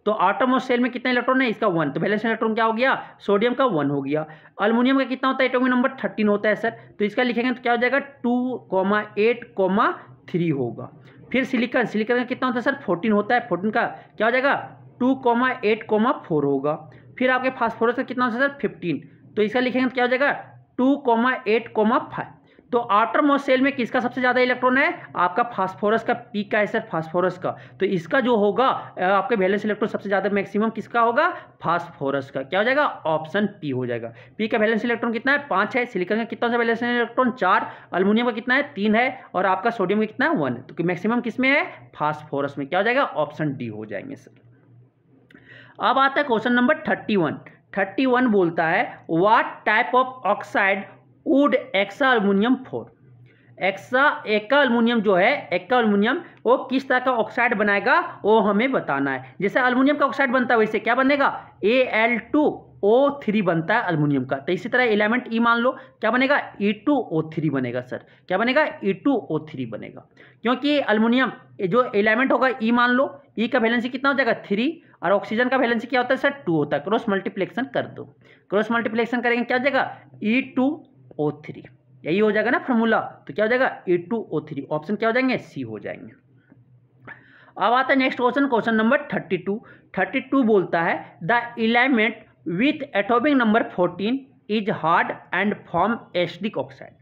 तो आटोमोस्ट सेल में कितना इलेक्ट्रॉन है, इसका 1, तो वैलेंस इलेक्ट्रॉन क्या हो गया सोडियम का 1 हो गया। अल्युमिनियम का कितना होता है, एटॉमिक नंबर 13 होता है सर, तो इसका लिखेंगे तो क्या हो जाएगा 2, 8, 3 होगा। फिर सिलिकॉन, सिलिकॉन का कितना होता है सर 14 होता है, 14 का क्या हो जाएगा 2,8,4 होगा। फिर आपके फास्फोरस का कितना होता है सर 15, तो इसका लिखेंगे तो क्या हो जाएगा 2,8,5। तो आउटर मोस्ट सेल में किसका सबसे ज़्यादा इलेक्ट्रॉन है, आपका फास्फोरस का, पी का है सर फास्फोरस का, तो इसका जो होगा आपके वैलेंस इलेक्ट्रॉन सबसे ज़्यादा मैक्सिमम किसका होगा, फास्फोरस का। क्या हो जाएगा ऑप्शन पी हो जाएगा। पी का वैलेंस इलेक्ट्रॉन कितना है 5 है, सिलिकॉन का कितना सा वैलेंस इलेक्ट्रॉन 4, अल्युमिनियम का कितना है 3 है, और आपका सोडियम का कितना है 1 है, तो मैक्सिमम किस में है फास्फोरस में। क्या हो जाएगा ऑप्शन डी हो जाएंगे सर। अब आता है क्वेश्चन नंबर 31 बोलता है what type of oxide would eka aluminium form. Eka aluminium जो है, एक्का अल्युमिनियम वो किस तरह का ऑक्साइड बनाएगा वो हमें बताना है। जैसे अल्युमिनियम का ऑक्साइड बनता है वैसे क्या बनेगा Al2O3 बनता है अल्युमिनियम का, तो इसी तरह एलिमेंट ई मान लो क्या बनेगा E2O3 बनेगा सर। क्या बनेगा E2O3 बनेगा, क्योंकि अल्युमिनियम जो एलिमेंट होगा ई मान लो, ई का वैलेंसी कितना हो जाएगा 3 और ऑक्सीजन का वैलेंसी क्या होता है सर 2 होता है। क्रॉस मल्टीप्लिकेशन कर दो, क्रॉस मल्टीप्लिकेशन करेंगे क्या हो जाएगा E2O3, यही हो जाएगा ना फॉर्मूला, तो क्या हो जाएगा E2O3, ऑप्शन क्या हो जाएंगे सी हो जाएंगे। अब आता है नेक्स्ट क्वेश्चन, क्वेश्चन नंबर 32 बोलता है the element with atomic number 14 is hard and form acidic oxide.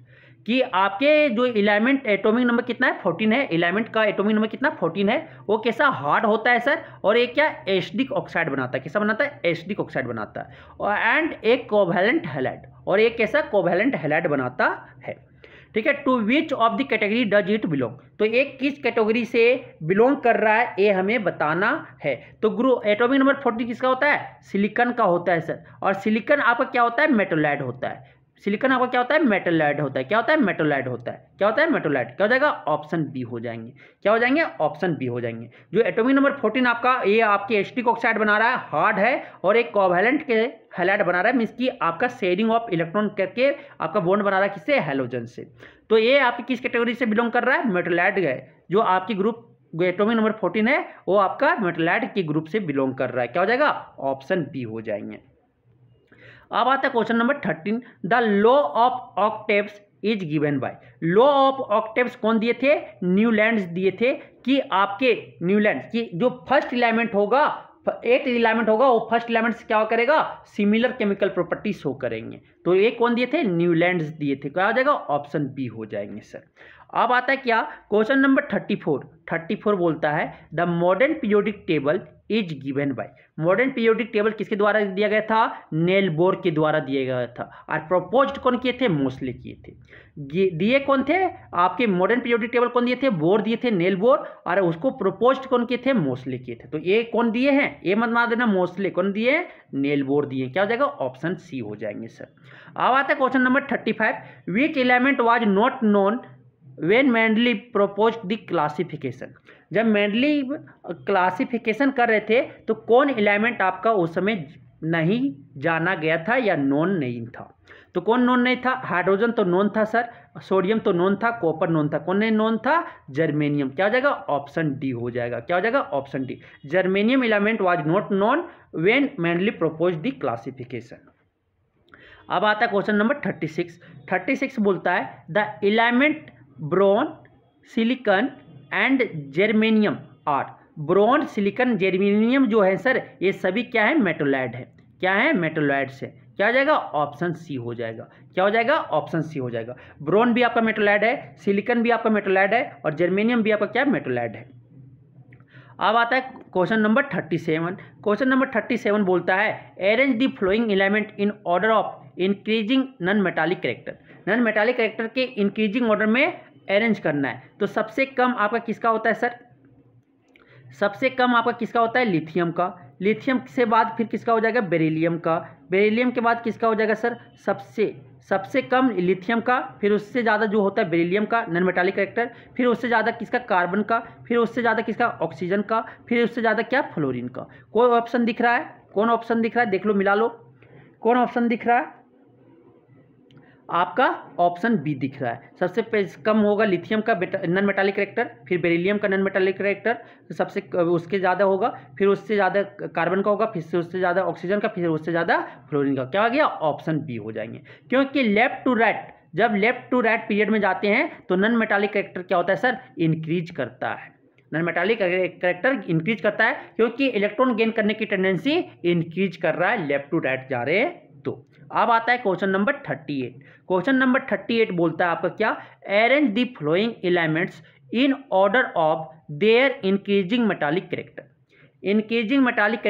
कि आपके जो एलिमेंट एटॉमिक नंबर कितना है 14 है, एलिमेंट का एटॉमिक नंबर कितना 14 है, वो कैसा हार्ड होता है सर, और एक क्या एसिडिक ऑक्साइड बनाता है, कैसा बनाता है एसिडिक ऑक्साइड बनाता है, और एंड एक कोवैलेंट हैलाइड, और एक कैसा कोवैलेंट हैलाइड बनाता है। ठीक है, to which of the category does it belong, तो एक किस कैटेगरी से बिलोंग कर रहा है ये हमें बताना है। तो ग्रुप एटॉमिक नंबर 14 किसका होता है सिलिकॉन का होता है सर, और सिलिकॉन आपका क्या होता है मेटोलाइट होता है, सिलिकॉन आपका क्या होता है मेटोलाइट होता है, क्या होता है मेटोलाइट होता है, क्या होता है मेटोलाइट, क्या हो जाएगा ऑप्शन बी हो जाएंगे, क्या हो जाएंगे ऑप्शन बी हो जाएंगे। जो एटॉमिक नंबर 14 आपका ये आपके एसिडिक ऑक्साइड बना रहा है, हार्ड है, और एक कोवैलेंट के हैलाइड बना रहा है, मींस की आपका शेयरिंग ऑफ इलेक्ट्रॉन करके आपका बॉन्ड बना रहा है किससे हैलोजन से। तो ये आपकी किस कैटेगरी से बिलोंग कर रहा है मेटोलाइट है, जो आपकी ग्रुप एटॉमिक नंबर 14 है वो आपका मेटोलाइट के ग्रुप से बिलोंग कर रहा है। क्या हो जाएगा ऑप्शन बी हो जाएंगे। अब आता है question number 13 the law of octaves is given by. Law of octaves कौन दिए थे न्यूलैंड्स दिए थे, कि आपके न्यूलैंड्स की जो फर्स्ट एलिमेंट होगा, एक एलिमेंट होगा वो फर्स्ट एलिमेंट से क्या करेगा सिमिलर केमिकल प्रॉपर्टी शो करेंगे, तो ये कौन दिए थे न्यूलैंड्स दिए थे। क्या हो जाएगा ऑप्शन बी हो जाएंगे सर। अब आता है क्या क्वेश्चन नंबर 34 बोलता है the modern periodic table is given by. Modern periodic table किसके द्वारा दिया गया था नेल बोर के द्वारा दिया गया था, और प्रपोज्ड कौन किए थे मोस्ले किए थे। दिए कौन थे आपके मॉडर्न पीरियोडिक टेबल कौन दिए थे बोर दिए थे नेल बोर, और उसको प्रपोज्ड कौन किए थे मोस्ले किए थे। तो ये कौन दिए हैं ये मत मान देना मोस्ले कौन दिए नेल बोर दिए। क्या हो जाएगा ऑप्शन सी हो जाएंगे सर। अब आता है question number 35 which element was not known when Mendeleev proposed the classification. जब मेंडली क्लासिफिकेशन कर रहे थे तो कौन एलिमेंट आपका उस समय नहीं जाना गया था या नोन नहीं था। तो कौन नोन नहीं था हाइड्रोजन तो नोन था सर, सोडियम तो नोन था, कॉपर नोन था, कौन नहीं नोन था जर्मेनियम। क्या हो जाएगा ऑप्शन डी हो जाएगा। क्या हो जाएगा option D germanium element was not known when Mendeleev proposed the classification. अब आता है क्वेश्चन नंबर 36 बोलता है the element boron silicon and germanium are. Boron silicon germanium जो है सर ये सभी क्या है मेटोलाइड है, क्या है मेटोलाइड से। क्या हो जाएगा ऑप्शन सी हो जाएगा। क्या हो जाएगा ऑप्शन सी हो जाएगा। ब्रोन भी आपका मेटोलाइड है, सिलिकॉन भी आपका मेटोलाइड है, और जर्मेनियम भी आपका क्या मेटोलाइड है। अब आता है क्वेश्चन नंबर 37। क्वेश्चन नंबर 37 बोलता है arrange the flowing element in order of increasing non metallic character. Non metallic character के इंक्रीजिंग ऑर्डर में अरेंज करना है। तो सबसे कम आपका किसका होता है सर, सबसे कम आपका किसका होता है लिथियम का, लिथियम से बाद फिर किसका हो जाएगा बेरिलियम का, बेरिलियम के बाद किसका हो जाएगा सर सबसे कम लिथियम का, फिर उससे ज़्यादा जो होता है बेरिलियम का नॉन मेटालिक कैरेक्टर, फिर उससे ज़्यादा किसका कार्बन का, फिर उससे ज़्यादा किसका ऑक्सीजन का, फिर उससे ज़्यादा क्या फ्लोरीन का। कोई ऑप्शन दिख रहा है, कौन ऑप्शन दिख रहा है देख लो मिला लो, कौन ऑप्शन दिख रहा है आपका ऑप्शन बी दिख रहा है। सबसे कम होगा लिथियम का नॉन मेटालिक कैरेक्टर, फिर बेरिलियम का नॉन मेटालिक कैरेक्टर सबसे उसके ज़्यादा होगा, फिर उससे ज़्यादा कार्बन का होगा, फिर से उससे ज़्यादा ऑक्सीजन का, फिर उससे ज़्यादा फ्लोरीन का। क्या हो गया ऑप्शन बी हो जाएंगे। क्योंकि लेफ्ट टू राइट जब लेफ्ट टू राइट पीरियड में जाते हैं तो नॉन मेटालिक कैरेक्टर क्या होता है सर इंक्रीज करता है। नॉन मेटालिक करेक्टर इंक्रीज करता है क्योंकि इलेक्ट्रॉन गेन करने की टेंडेंसी इंक्रीज कर रहा है, लेफ्ट टू राइट जा रहे हैं। तो अब आता है क्वेश्चन नंबर 38। क्वेश्चन नंबर 38 बोलता है आपका क्या, arrange the flowing elements in order of their increasing metallic character. Increasing metallic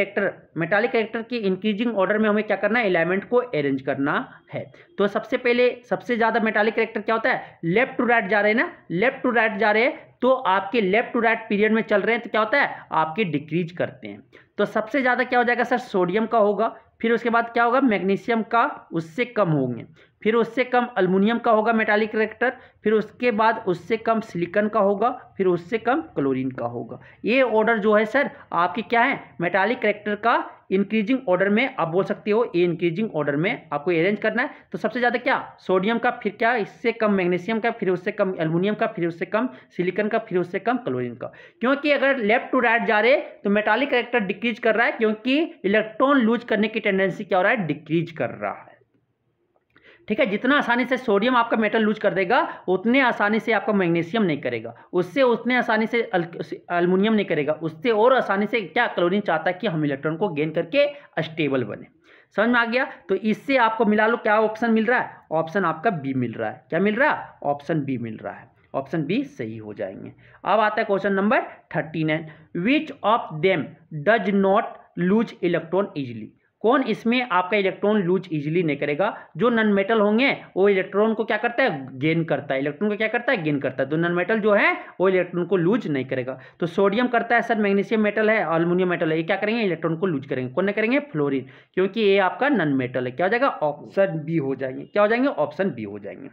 character की इंक्रीजिंग ऑर्डर में हमें क्या करना है, एलिमेंट को अरेंज करना है। तो सबसे पहले सबसे ज़्यादा मेटालिक कैरेक्टर क्या होता है, लेफ्ट टू राइट जा रहे हैं ना, लेफ्ट टू राइट जा रहे हैं तो आपके लेफ्ट टू राइट पीरियड में चल रहे हैं तो क्या होता है, आपके डिक्रीज करते हैं। तो सबसे ज़्यादा क्या हो जाएगा सर, सोडियम का होगा, फिर उसके बाद क्या होगा, मैग्नीशियम का, उससे कम होंगे, फिर उससे कम अल्मुनियम का होगा मेटालिक कैरेक्टर, फिर उसके बाद उससे कम सिलिकॉन का होगा, फिर उससे कम क्लोरीन का होगा। ये ऑर्डर जो है सर आपकी क्या है, मेटालिक कैरेक्टर का इंक्रीजिंग ऑर्डर में आप बोल सकते हो, ये इंक्रीजिंग ऑर्डर में आपको अरेंज करना है। तो सबसे ज़्यादा क्या, सोडियम का, फिर क्या इससे कम मैग्नीशियम का, फिर उससे कम एल्युमिनियम का, फिर उससे कम सिलिकॉन का, फिर उससे कम क्लोरीन का। क्योंकि अगर लेफ्ट टू राइट जा रहे तो मेटालिक कैरेक्टर डिक्रीज कर रहा है, क्योंकि इलेक्ट्रॉन लूज करने की टेंडेंसी क्या हो रहा है, डिक्रीज कर रहा है। ठीक है, जितना आसानी से सोडियम आपका मेटल लूज कर देगा उतने आसानी से आपका मैग्नीशियम नहीं करेगा, उससे उतने आसानी से एल्युमिनियम नहीं करेगा, उससे और आसानी से क्या क्लोरीन चाहता है कि हम इलेक्ट्रॉन को गेन करके स्टेबल बने। समझ में आ गया। तो इससे आपको मिला लो क्या ऑप्शन मिल रहा है, ऑप्शन आपका बी मिल रहा है। क्या मिल रहा है, ऑप्शन बी मिल रहा है, ऑप्शन बी सही हो जाएंगे। अब आता है question number 39, which of them does not lose electron easily. कौन इसमें आपका इलेक्ट्रॉन लूज इजीली नहीं करेगा, जो नॉन मेटल होंगे वो इलेक्ट्रॉन को क्या करता है, गेन करता है, इलेक्ट्रॉन को क्या करता है, गेन करता है। तो नॉन मेटल जो है वो इलेक्ट्रॉन को लूज नहीं करेगा। तो सोडियम करता है सर, मैग्नीशियम मेटल है, एल्युमिनियम मेटल है, ये क्या करेंगे, इलेक्ट्रॉन को लूज करेंगे। कौन नहीं करेंगे, फ्लोरीन, क्योंकि ये आपका नॉन मेटल है। क्या हो जाएगा, ऑप्शन बी हो जाएंगे। क्या हो जाएंगे, ऑप्शन बी हो जाएंगे।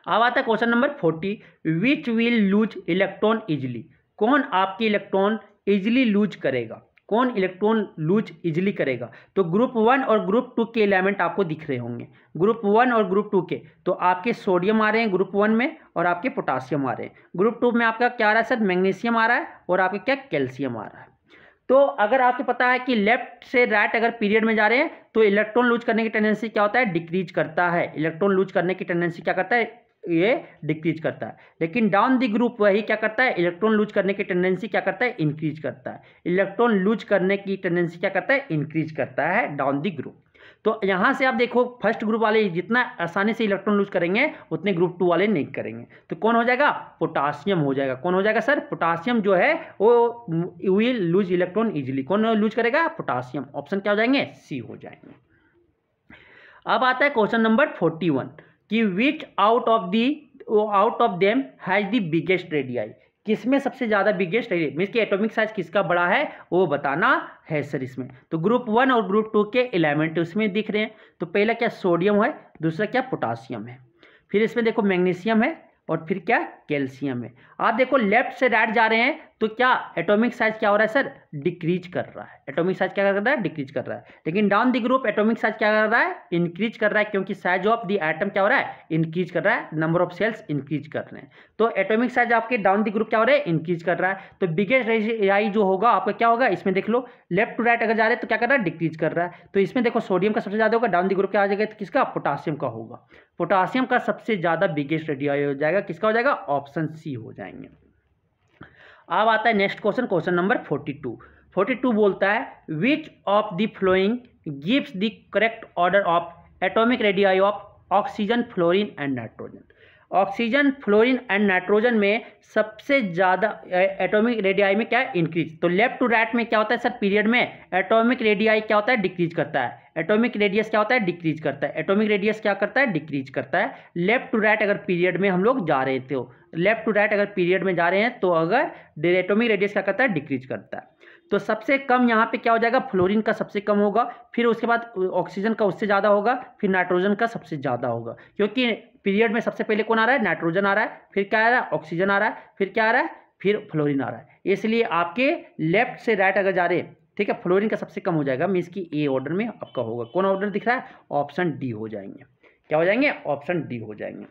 अब आता है question number 40, which will lose electron easily. कौन आपकी इलेक्ट्रॉन इजिली लूज करेगा, कौन इलेक्ट्रॉन लूज इजिली करेगा। तो ग्रुप 1 और ग्रुप 2 के एलिमेंट आपको दिख रहे होंगे, ग्रुप 1 और ग्रुप 2 के। तो आपके सोडियम आ रहे हैं ग्रुप 1 में और आपके पोटासियम आ रहे हैं। ग्रुप 2 में आपका क्या आ रहा है सर, मैग्नीशियम आ रहा है और आपके क्या, कैल्शियम आ रहा है। तो अगर आपको पता है कि लेफ्ट से राइट अगर पीरियड में जा रहे हैं तो इलेक्ट्रॉन लूज करने की टेंडेंसी क्या होता है, डिक्रीज करता है। इलेक्ट्रॉन लूज करने की टेंडेंसी क्या करता है, ये डिक्रीज करता है। लेकिन डाउन द ग्रुप वही क्या करता है, इलेक्ट्रॉन लूज करने की टेंडेंसी क्या करता है, इंक्रीज करता है। इलेक्ट्रॉन लूज करने की टेंडेंसी क्या करता है, इंक्रीज करता है डाउन द ग्रुप। तो यहां से आप देखो फर्स्ट ग्रुप वाले जितना आसानी से इलेक्ट्रॉन लूज करेंगे उतने ग्रुप 2 वाले नहीं करेंगे। तो कौन हो जाएगा, पोटासियम हो जाएगा। कौन हो जाएगा सर, पोटासियम जो है वो विल लूज इलेक्ट्रॉन इजिली। कौन लूज करेगा, पोटासियम। ऑप्शन क्या हो जाएंगे, सी हो जाएंगे। अब आता है क्वेश्चन नंबर 41 कि विच out of them has the biggest radii. किसमें सबसे ज्यादा बिगेस्ट रेडियाई, मींस कि एटॉमिक साइज किसका बड़ा है वो बताना है सर इसमें। तो ग्रुप 1 और ग्रुप 2 के एलिमेंट उसमें दिख रहे हैं। तो पहला क्या, सोडियम है, दूसरा क्या, पोटासियम है, फिर इसमें देखो मैग्नीशियम है और फिर क्या, कैल्शियम है। आप देखो लेफ्ट से राइट जा रहे हैं तो क्या एटॉमिक साइज क्या हो रहा है सर, डिक्रीज कर रहा है। एटॉमिक साइज क्या कर रहा है, डिक्रीज कर रहा है। लेकिन down the group atomic size क्या कर रहा है, इंक्रीज कर रहा है, क्योंकि साइज ऑफ द एटम क्या हो रहा है, इंक्रीज कर रहा है, नंबर ऑफ सेल्स इंक्रीज कर रहे हैं। तो एटॉमिक साइज आपके डाउन द ग्रुप क्या हो रहा है, इंक्रीज कर रहा है। तो बिगेस्ट रेडियाई जो होगा आपका क्या होगा, इसमें देख लो लेफ्ट टू राइट अगर जा रहे हैं तो क्या कर रहा है, डिक्रीज कर रहा है। तो इसमें देखो सोडियम का सबसे ज्यादा होगा, डाउन द ग्रुप क्या आ जाएगा, तो किसका, पोटासियम का होगा। पोटासियम का सबसे ज्यादा बिगेस्ट रेडियाई हो जाएगा, किसका हो जाएगा, ऑप्शन सी हो जाएंगे। अब आता है नेक्स्ट क्वेश्चन, क्वेश्चन नंबर 42 बोलता है विच of the flowing gives the correct order of atomic radii of oxygen, fluorine and nitrogen. Oxygen, fluorine and nitrogen में सबसे ज्यादा एटॉमिक रेडियाई में क्या है, इंक्रीज। तो लेफ्ट टू राइट में क्या होता है सर, पीरियड में एटॉमिक रेडियाई क्या होता है, डिक्रीज करता है। एटॉमिक रेडियस क्या होता है, डिक्रीज करता है। एटॉमिक रेडियस क्या करता है, डिक्रीज करता है। लेफ्ट टू राइट अगर पीरियड में हम लोग जा रहे थे, लेफ्ट टू राइट अगर पीरियड में जा रहे हैं तो अगर एटॉमिक रेडियस क्या करता है, डिक्रीज करता है। तो सबसे कम यहाँ पे क्या हो जाएगा, फ्लोरीन का सबसे कम होगा, फिर उसके बाद ऑक्सीजन का उससे ज़्यादा होगा, फिर नाइट्रोजन का सबसे ज़्यादा होगा। क्योंकि पीरियड में सबसे पहले कौन आ रहा है, नाइट्रोजन आ रहा है, फिर क्या आ रहा है, ऑक्सीजन आ रहा है, फिर क्या आ रहा है, फिर फ्लोरीन आ रहा है। इसलिए आपके लेफ्ट से राइट अगर जा रहे हैं, ठीक है, फ्लोरीन का सबसे कम हो जाएगा, मीन्स कि ए ऑर्डर में आपका होगा। कौन ऑर्डर दिख रहा है, ऑप्शन डी हो जाएंगे। क्या हो जाएंगे, ऑप्शन डी हो जाएंगे।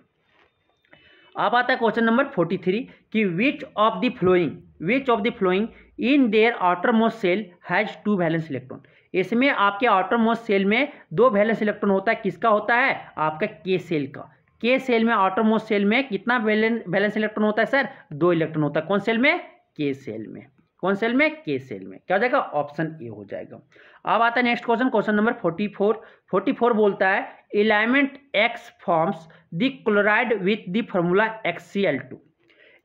अब आता है क्वेश्चन नंबर 43 कि which of the following in their outermost shell has 2 valence electron. इसमें आपके आउटर मोस्ट सेल में 2 वैलेंस इलेक्ट्रॉन होता है। किसका होता है, आपका के सेल का। के सेल में, आउटर मोस्ट सेल में कितना वैलेंस इलेक्ट्रॉन होता है सर, 2 इलेक्ट्रॉन होता है। कौन सेल में, के सेल में। कौन सेल में? के सेल में। क्या हो जाएगा? ऑप्शन ए हो जाएगा। अब आता है नेक्स्ट क्वेश्चन, क्वेश्चन नंबर 44। 44 बोलता है element x forms the chloride with the formula XCl2।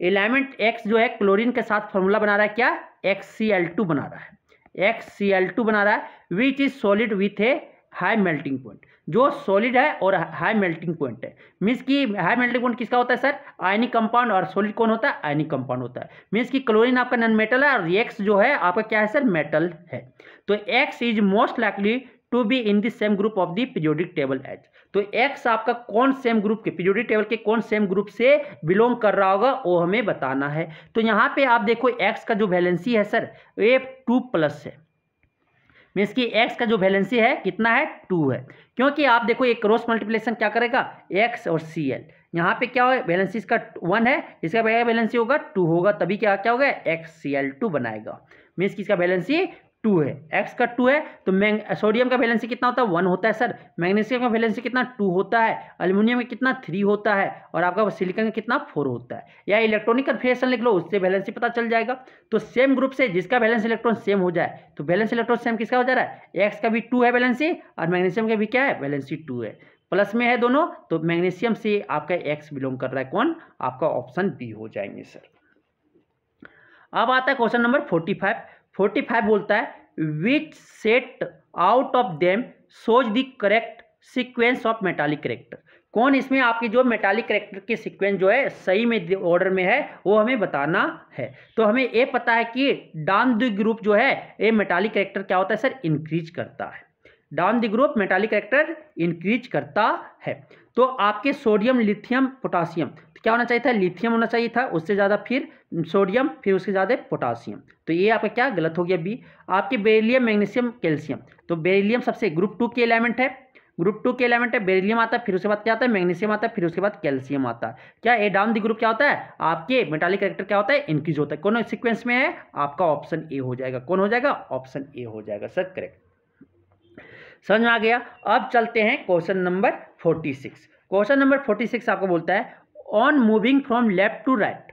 Element x जो है क्लोरीन के साथ फॉर्मूला बना रहा है, क्या? XCl2 बना रहा है, XCl2 बना रहा है, which is solid with A high melting point. जो सॉलिड है और हाई मेल्टिंग पॉइंट है, मीन्स कि हाई मेल्टिंग पॉइंट किसका होता है सर? Ionic compound. और सॉलिड कौन होता है? आयनिक कंपाउंड होता है। मीन्स कि क्लोरीन आपका नॉन मेटल है और एक्स जो है आपका क्या है सर? मेटल है। तो X is most likely to be in the same group of the periodic table as. तो एक्स आपका कौन सेम ग्रुप के, पीरियोडिक टेबल के कौन सेम ग्रुप से बिलोंग कर रहा होगा वो हमें बताना है। तो यहाँ पे आप देखो एक्स का जो वैलेंसी है सर ये 2+ है, मीन्स कि एक्स का जो वैलेंसी है कितना है? 2 है। क्योंकि आप देखो ये क्रॉस मल्टीप्लिकेशन क्या करेगा? एक्स और Cl, यहाँ पे क्या है? वैलेंसी इसका 1 है, इसका वैलेंसी होगा 2 होगा, तभी क्या क्या होगा? XCl2 बनाएगा। मीन्स कि इसका वैलेंसी 2 है, एक्स का 2 है। तो सोडियम का वैलेंसी कितना होता है? 1 होता है सर। मैग्नीशियम का वैलेंसी कितना? 2 होता है। एल्युमिनियम में कितना? 3 होता है। और आपका सिलिकॉन का कितना? 4 होता है। या इलेक्ट्रॉनिक कन्फिगरेशन लिख लो, उससे वैलेंसी पता चल जाएगा। तो सेम ग्रुप से जिसका वैलेंस इलेक्ट्रॉन सेम हो जाए, तो वैलेंस इलेक्ट्रॉन सेम किसका हो जा रहा है? एक्स का भी 2 है वैलेंसी, और मैग्नीशियम का भी क्या है? वैलेंसी 2 है, प्लस में है दोनों। तो मैग्नीशियम से आपका एक्स बिलोंग कर रहा है, कौन? आपका ऑप्शन बी हो जाएंगे सर। अब आता है क्वेश्चन नंबर 45। 45 बोलता है which set out of them shows the correct sequence of metallic character. कौन इसमें आपकी जो मेटालिक कैरेक्टर के सीक्वेंस जो है सही में ऑर्डर में है वो हमें बताना है। तो हमें ये पता है कि डाउन द ग्रुप जो है ये मेटालिक कैरेक्टर क्या होता है सर? इंक्रीज करता है। डाउन the group metallic character increase करता है। तो आपके सोडियम, लिथियम, पोटासियम, तो क्या होना चाहिए था? लिथियम होना चाहिए था, उससे ज़्यादा फिर सोडियम, फिर उससे ज़्यादा पोटासियम। तो ये आपका क्या गलत हो गया? बी। आपके बेरिलियम, मैग्नीशियम, कैल्शियम, तो बेरिलियम सबसे ग्रुप 2 के एलिमेंट है, ग्रुप 2 के एलिमेंट है, बेरिलियम आता है, फिर उसके बाद क्या आता है? मैग्नीशियम आता है, फिर उसके बाद कैल्शियम आता है। क्या ए डाउन द ग्रुप क्या होता है? आपके मेटालिक कैरेक्टर क्या होता है? इंक्रीज होता है। कौन सीक्वेंस में है? आपका ऑप्शन ए हो जाएगा। कौन हो जाएगा? ऑप्शन ए हो जाएगा सर, करेक्ट। समझ में आ गया। अब चलते हैं क्वेश्चन नंबर 46। क्वेश्चन नंबर 46 आपको बोलता है on moving from left to right.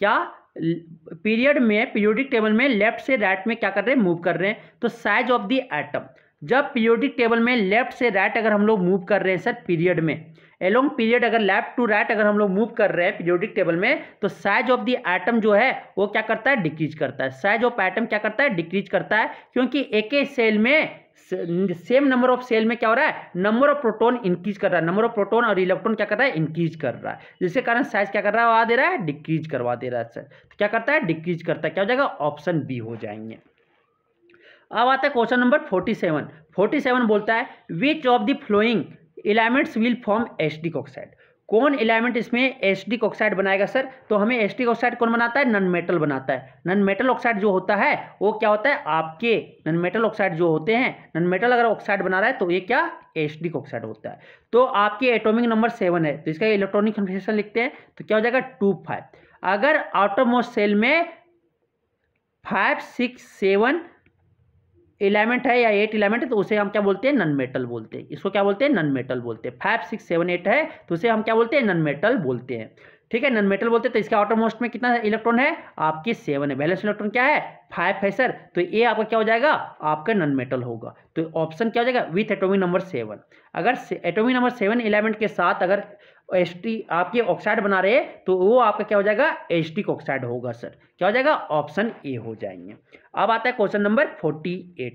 क्या पीरियड में, पीरियोडिक टेबल में लेफ्ट से राइट में क्या कर रहे हैं? मूव कर रहे हैं। तो साइज ऑफ द एटम, जब पीरियोडिक टेबल में लेफ्ट से राइट अगर हम लोग मूव कर रहे हैं सर पीरियड में, एलोंग पीरियड अगर लेफ्ट टू राइट अगर हम लोग मूव कर रहे हैं पीरियोडिक टेबल में, तो साइज ऑफ द एटम जो है वो क्या करता है? डिक्रीज करता है। साइज ऑफ एटम क्या करता है? डिक्रीज करता है। क्योंकि एक ही सेल में सेम नंबर ऑफ सेल में क्या हो रहा है? नंबर ऑफ प्रोटॉन इंक्रीज कर रहा है, नंबर ऑफ प्रोटॉन और इलेक्ट्रॉन क्या कर रहा है? इंक्रीज कर रहा है, जिसके कारण साइज क्या कर रहा है? दे रहा है, डिक्रीज करवा दे रहा है सर। तो क्या करता है? डिक्रीज करता है। क्या हो जाएगा? ऑप्शन बी हो जाएंगे। अब आता है क्वेश्चन नंबर 47। 47 बोलता है विच of the flowing elements will form acetic oxide. कौन एलिमेंट इसमें एसिटिक ऑक्साइड बनाएगा सर? तो हमें एसिटिक ऑक्साइड कौन बनाता है? नॉन मेटल बनाता है। नॉन मेटल ऑक्साइड जो होता है वो क्या होता है? आपके नॉन मेटल ऑक्साइड जो होते हैं, नॉन मेटल अगर ऑक्साइड बना रहा है तो ये क्या? एसिटिक ऑक्साइड होता है। तो आपके एटॉमिक नंबर 7 है, तो इसका इलेक्ट्रॉनिक कन्फिगरेशन लिखते हैं, तो क्या हो जाएगा? 2, 5। अगर आउटरमोस्ट सेल में 5, 6, 7 एलिमेंट है या 8 एलिमेंट है तो उसे हम क्या बोलते हैं? नॉन मेटल बोलते हैं। इसको क्या बोलते हैं? नॉन मेटल बोलते हैं। 5, 6, 7, 8 है तो उसे हम क्या बोलते हैं? नॉन मेटल बोलते हैं। ठीक है, नॉन मेटल बोलते हैं। तो इसका आउटर मोस्ट में कितना इलेक्ट्रॉन है? आपके 7 है। बैलेंस इलेक्ट्रॉन क्या है? 5 है सर। तो ये आपका क्या हो जाएगा? आपका नॉन मेटल होगा। तो ऑप्शन क्या हो जाएगा? With atomic number 7। अगर एटॉमिक नंबर 7 एलिमेंट के साथ अगर आपके ऑक्साइड बना रहे तो वो आपका क्या हो जाएगा? एसिटिक ऑक्साइड होगा सर। क्या हो जाएगा? ऑप्शन ए हो जाएंगे। अब आता है क्वेश्चन नंबर 48।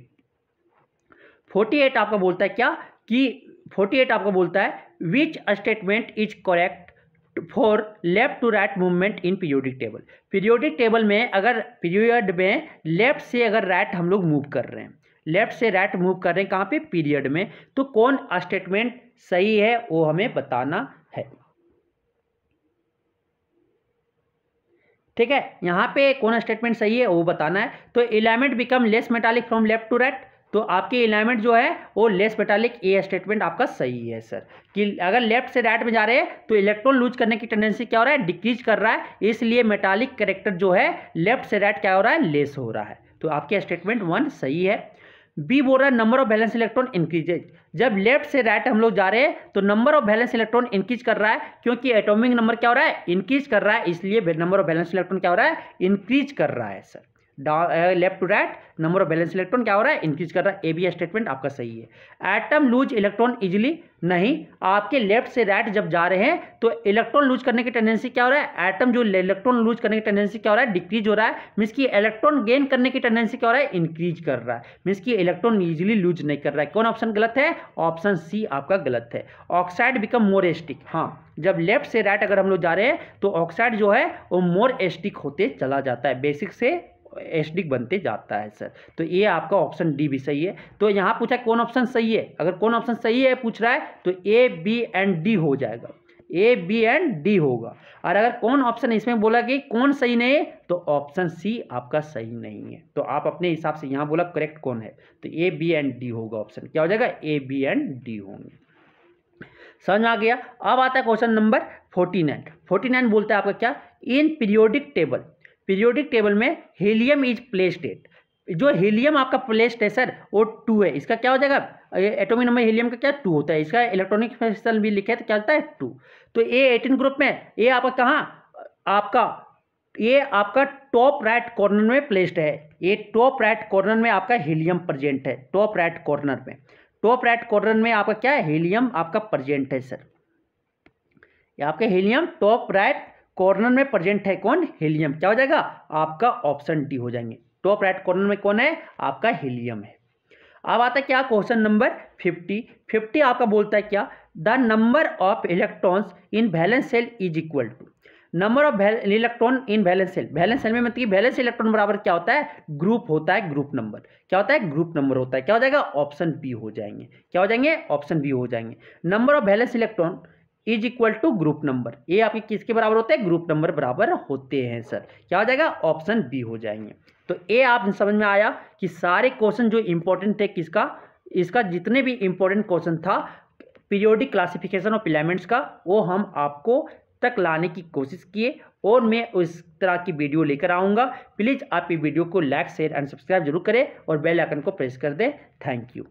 48 आपका बोलता है क्या कि 48 आपका बोलता है which statement is correct for left to right movement in periodic table. Periodic table में अगर पीरियड में लेफ्ट से अगर राइट हम लोग मूव कर रहे हैं, लेफ्ट से राइट मूव कर रहे हैं कहाँ पे? पीरियड में, तो कौन स्टेटमेंट सही है वो हमें बताना है। ठीक है, यहाँ पे कौन स्टेटमेंट सही है वो बताना है। तो element become less metallic from left to right, तो आपके एलिमेंट जो है वो लेस मेटालिक, ये स्टेटमेंट आपका सही है सर। कि अगर लेफ्ट से राइट में जा रहे हैं तो इलेक्ट्रॉन लूज करने की टेंडेंसी क्या हो रहा है? डिक्रीज कर रहा है, इसलिए मेटालिक कैरेक्टर जो है लेफ्ट से राइट क्या हो रहा है? लेस हो रहा है। तो आपके स्टेटमेंट 1 सही है। बी बोल रहा है number of valence electron increases. जब लेफ्ट से राइट हम लोग जा रहे हैं तो number of valence electron increase कर रहा है, क्योंकि एटॉमिक नंबर क्या हो रहा है, इंक्रीज कर रहा है, इसलिए नंबर ऑफ वैलेंस इलेक्ट्रॉन क्या हो रहा है, इंक्रीज कर रहा है sir. Left to right number of valence electron क्या हो रहा है, इंक्रीज कर रहा है। ए बी स्टेटमेंट आपका सही है। एटम लूज इलेक्ट्रॉन इजिली, नहीं, आपके लेफ्ट से राइट जब जा रहे हैं तो इलेक्ट्रॉन लूज करने की टेंडेंसी क्या हो रहा है, एटम जो इलेक्ट्रॉन लूज करने की टेंडेंसी क्या हो रहा है, डिक्रीज हो रहा है। मींस की इलेक्ट्रॉन गेन करने की टेंडेंसी क्या हो रहा है, इंक्रीज कर रहा है। मींस की इलेक्ट्रॉन इजिली लूज नहीं कर रहा है। कौन ऑप्शन गलत है, ऑप्शन सी आपका गलत है। ऑक्साइड बिकम मोर एस्टिक, हाँ, जब लेफ्ट से राइट अगर हम लोग जा रहे हैं तो ऑक्साइड जो है वो मोर एस्टिक होते चला जाता है, बेसिक से एसिडिक बनते जाता है सर। तो ये आपका ऑप्शन डी भी सही है। तो यहाँ पूछा कौन ऑप्शन सही है, अगर कौन ऑप्शन सही है पूछ रहा है तो ए बी एंड डी हो जाएगा, ए बी एंड डी होगा। और अगर कौन ऑप्शन इसमें बोला कि कौन सही नहीं है तो ऑप्शन सी आपका सही नहीं है। तो आप अपने हिसाब से यहाँ बोला करेक्ट कौन है, तो ए बी एंड डी होगा, ऑप्शन क्या हो जाएगा, ए बी एंड डी होंगे। समझ में आ गया। अब आता है क्वेश्चन नंबर 49। 49 बोलता है आपका क्या, इन पीरियोडिक टेबल, पीरियोडिक टेबल में हीलियम इज प्लेस्ड एट, जो हीलियम आपका प्लेस्ड है सर वो 2 है, इसका क्या हो जाएगा, एटॉमिक नंबर हीलियम का क्या 2 होता है, इसका इलेक्ट्रॉनिक स्पेशल भी लिखे तो क्या होता है 2। तो A18 ग्रुप में ये आपका कहाँ, आपका ये आपका टॉप राइट कॉर्नर में प्लेस्ड है, ये टॉप राइट कॉर्नर में आपका हीलियम प्रेजेंट है, टॉप राइट कॉर्नर में, टॉप राइट कॉर्नर में आपका क्या है, हीलियम आपका प्रेजेंट है सर। ये आपका हीलियम टॉप राइट कॉर्नर में प्रेजेंट है, कौन, हीलियम, क्या हो जाएगा आपका ऑप्शन डी हो जाएंगे। टॉप राइट कॉर्नर में कौन है, आपका हीलियम है। अब आता है क्या क्वेश्चन नंबर 50। 50 आपका बोलता है क्या, the number of electrons in valence shell is equal to number of electron in valence shell. Valence shell में मतलब कि वैलेंस इलेक्ट्रॉन बराबर क्या होता है, ग्रुप होता है, ग्रुप नंबर, क्या होता है, ग्रुप नंबर होता है, क्या हो जाएगा, ऑप्शन बी हो जाएंगे, क्या हो जाएंगे, ऑप्शन बी हो जाएंगे। Number of valence electron is equal to group number, ये आपके किसके बराबर होते हैं, ग्रुप नंबर बराबर होते हैं सर, क्या हो जाएगा, ऑप्शन बी हो जाएंगे। तो ये आप समझ में आया कि सारे क्वेश्चन जो इंपॉर्टेंट थे किसका, इसका जितने भी इंपॉर्टेंट क्वेश्चन था पीरियोडिक क्लासिफिकेशन ऑफ एलिमेंट्स का, वो हम आपको तक लाने की कोशिश किए और मैं उस तरह की वीडियो लेकर आऊँगा। प्लीज़ आप ये वीडियो को लाइक शेयर एंड सब्सक्राइब जरूर करें और बेल आइकन को प्रेस कर दें। Thank you.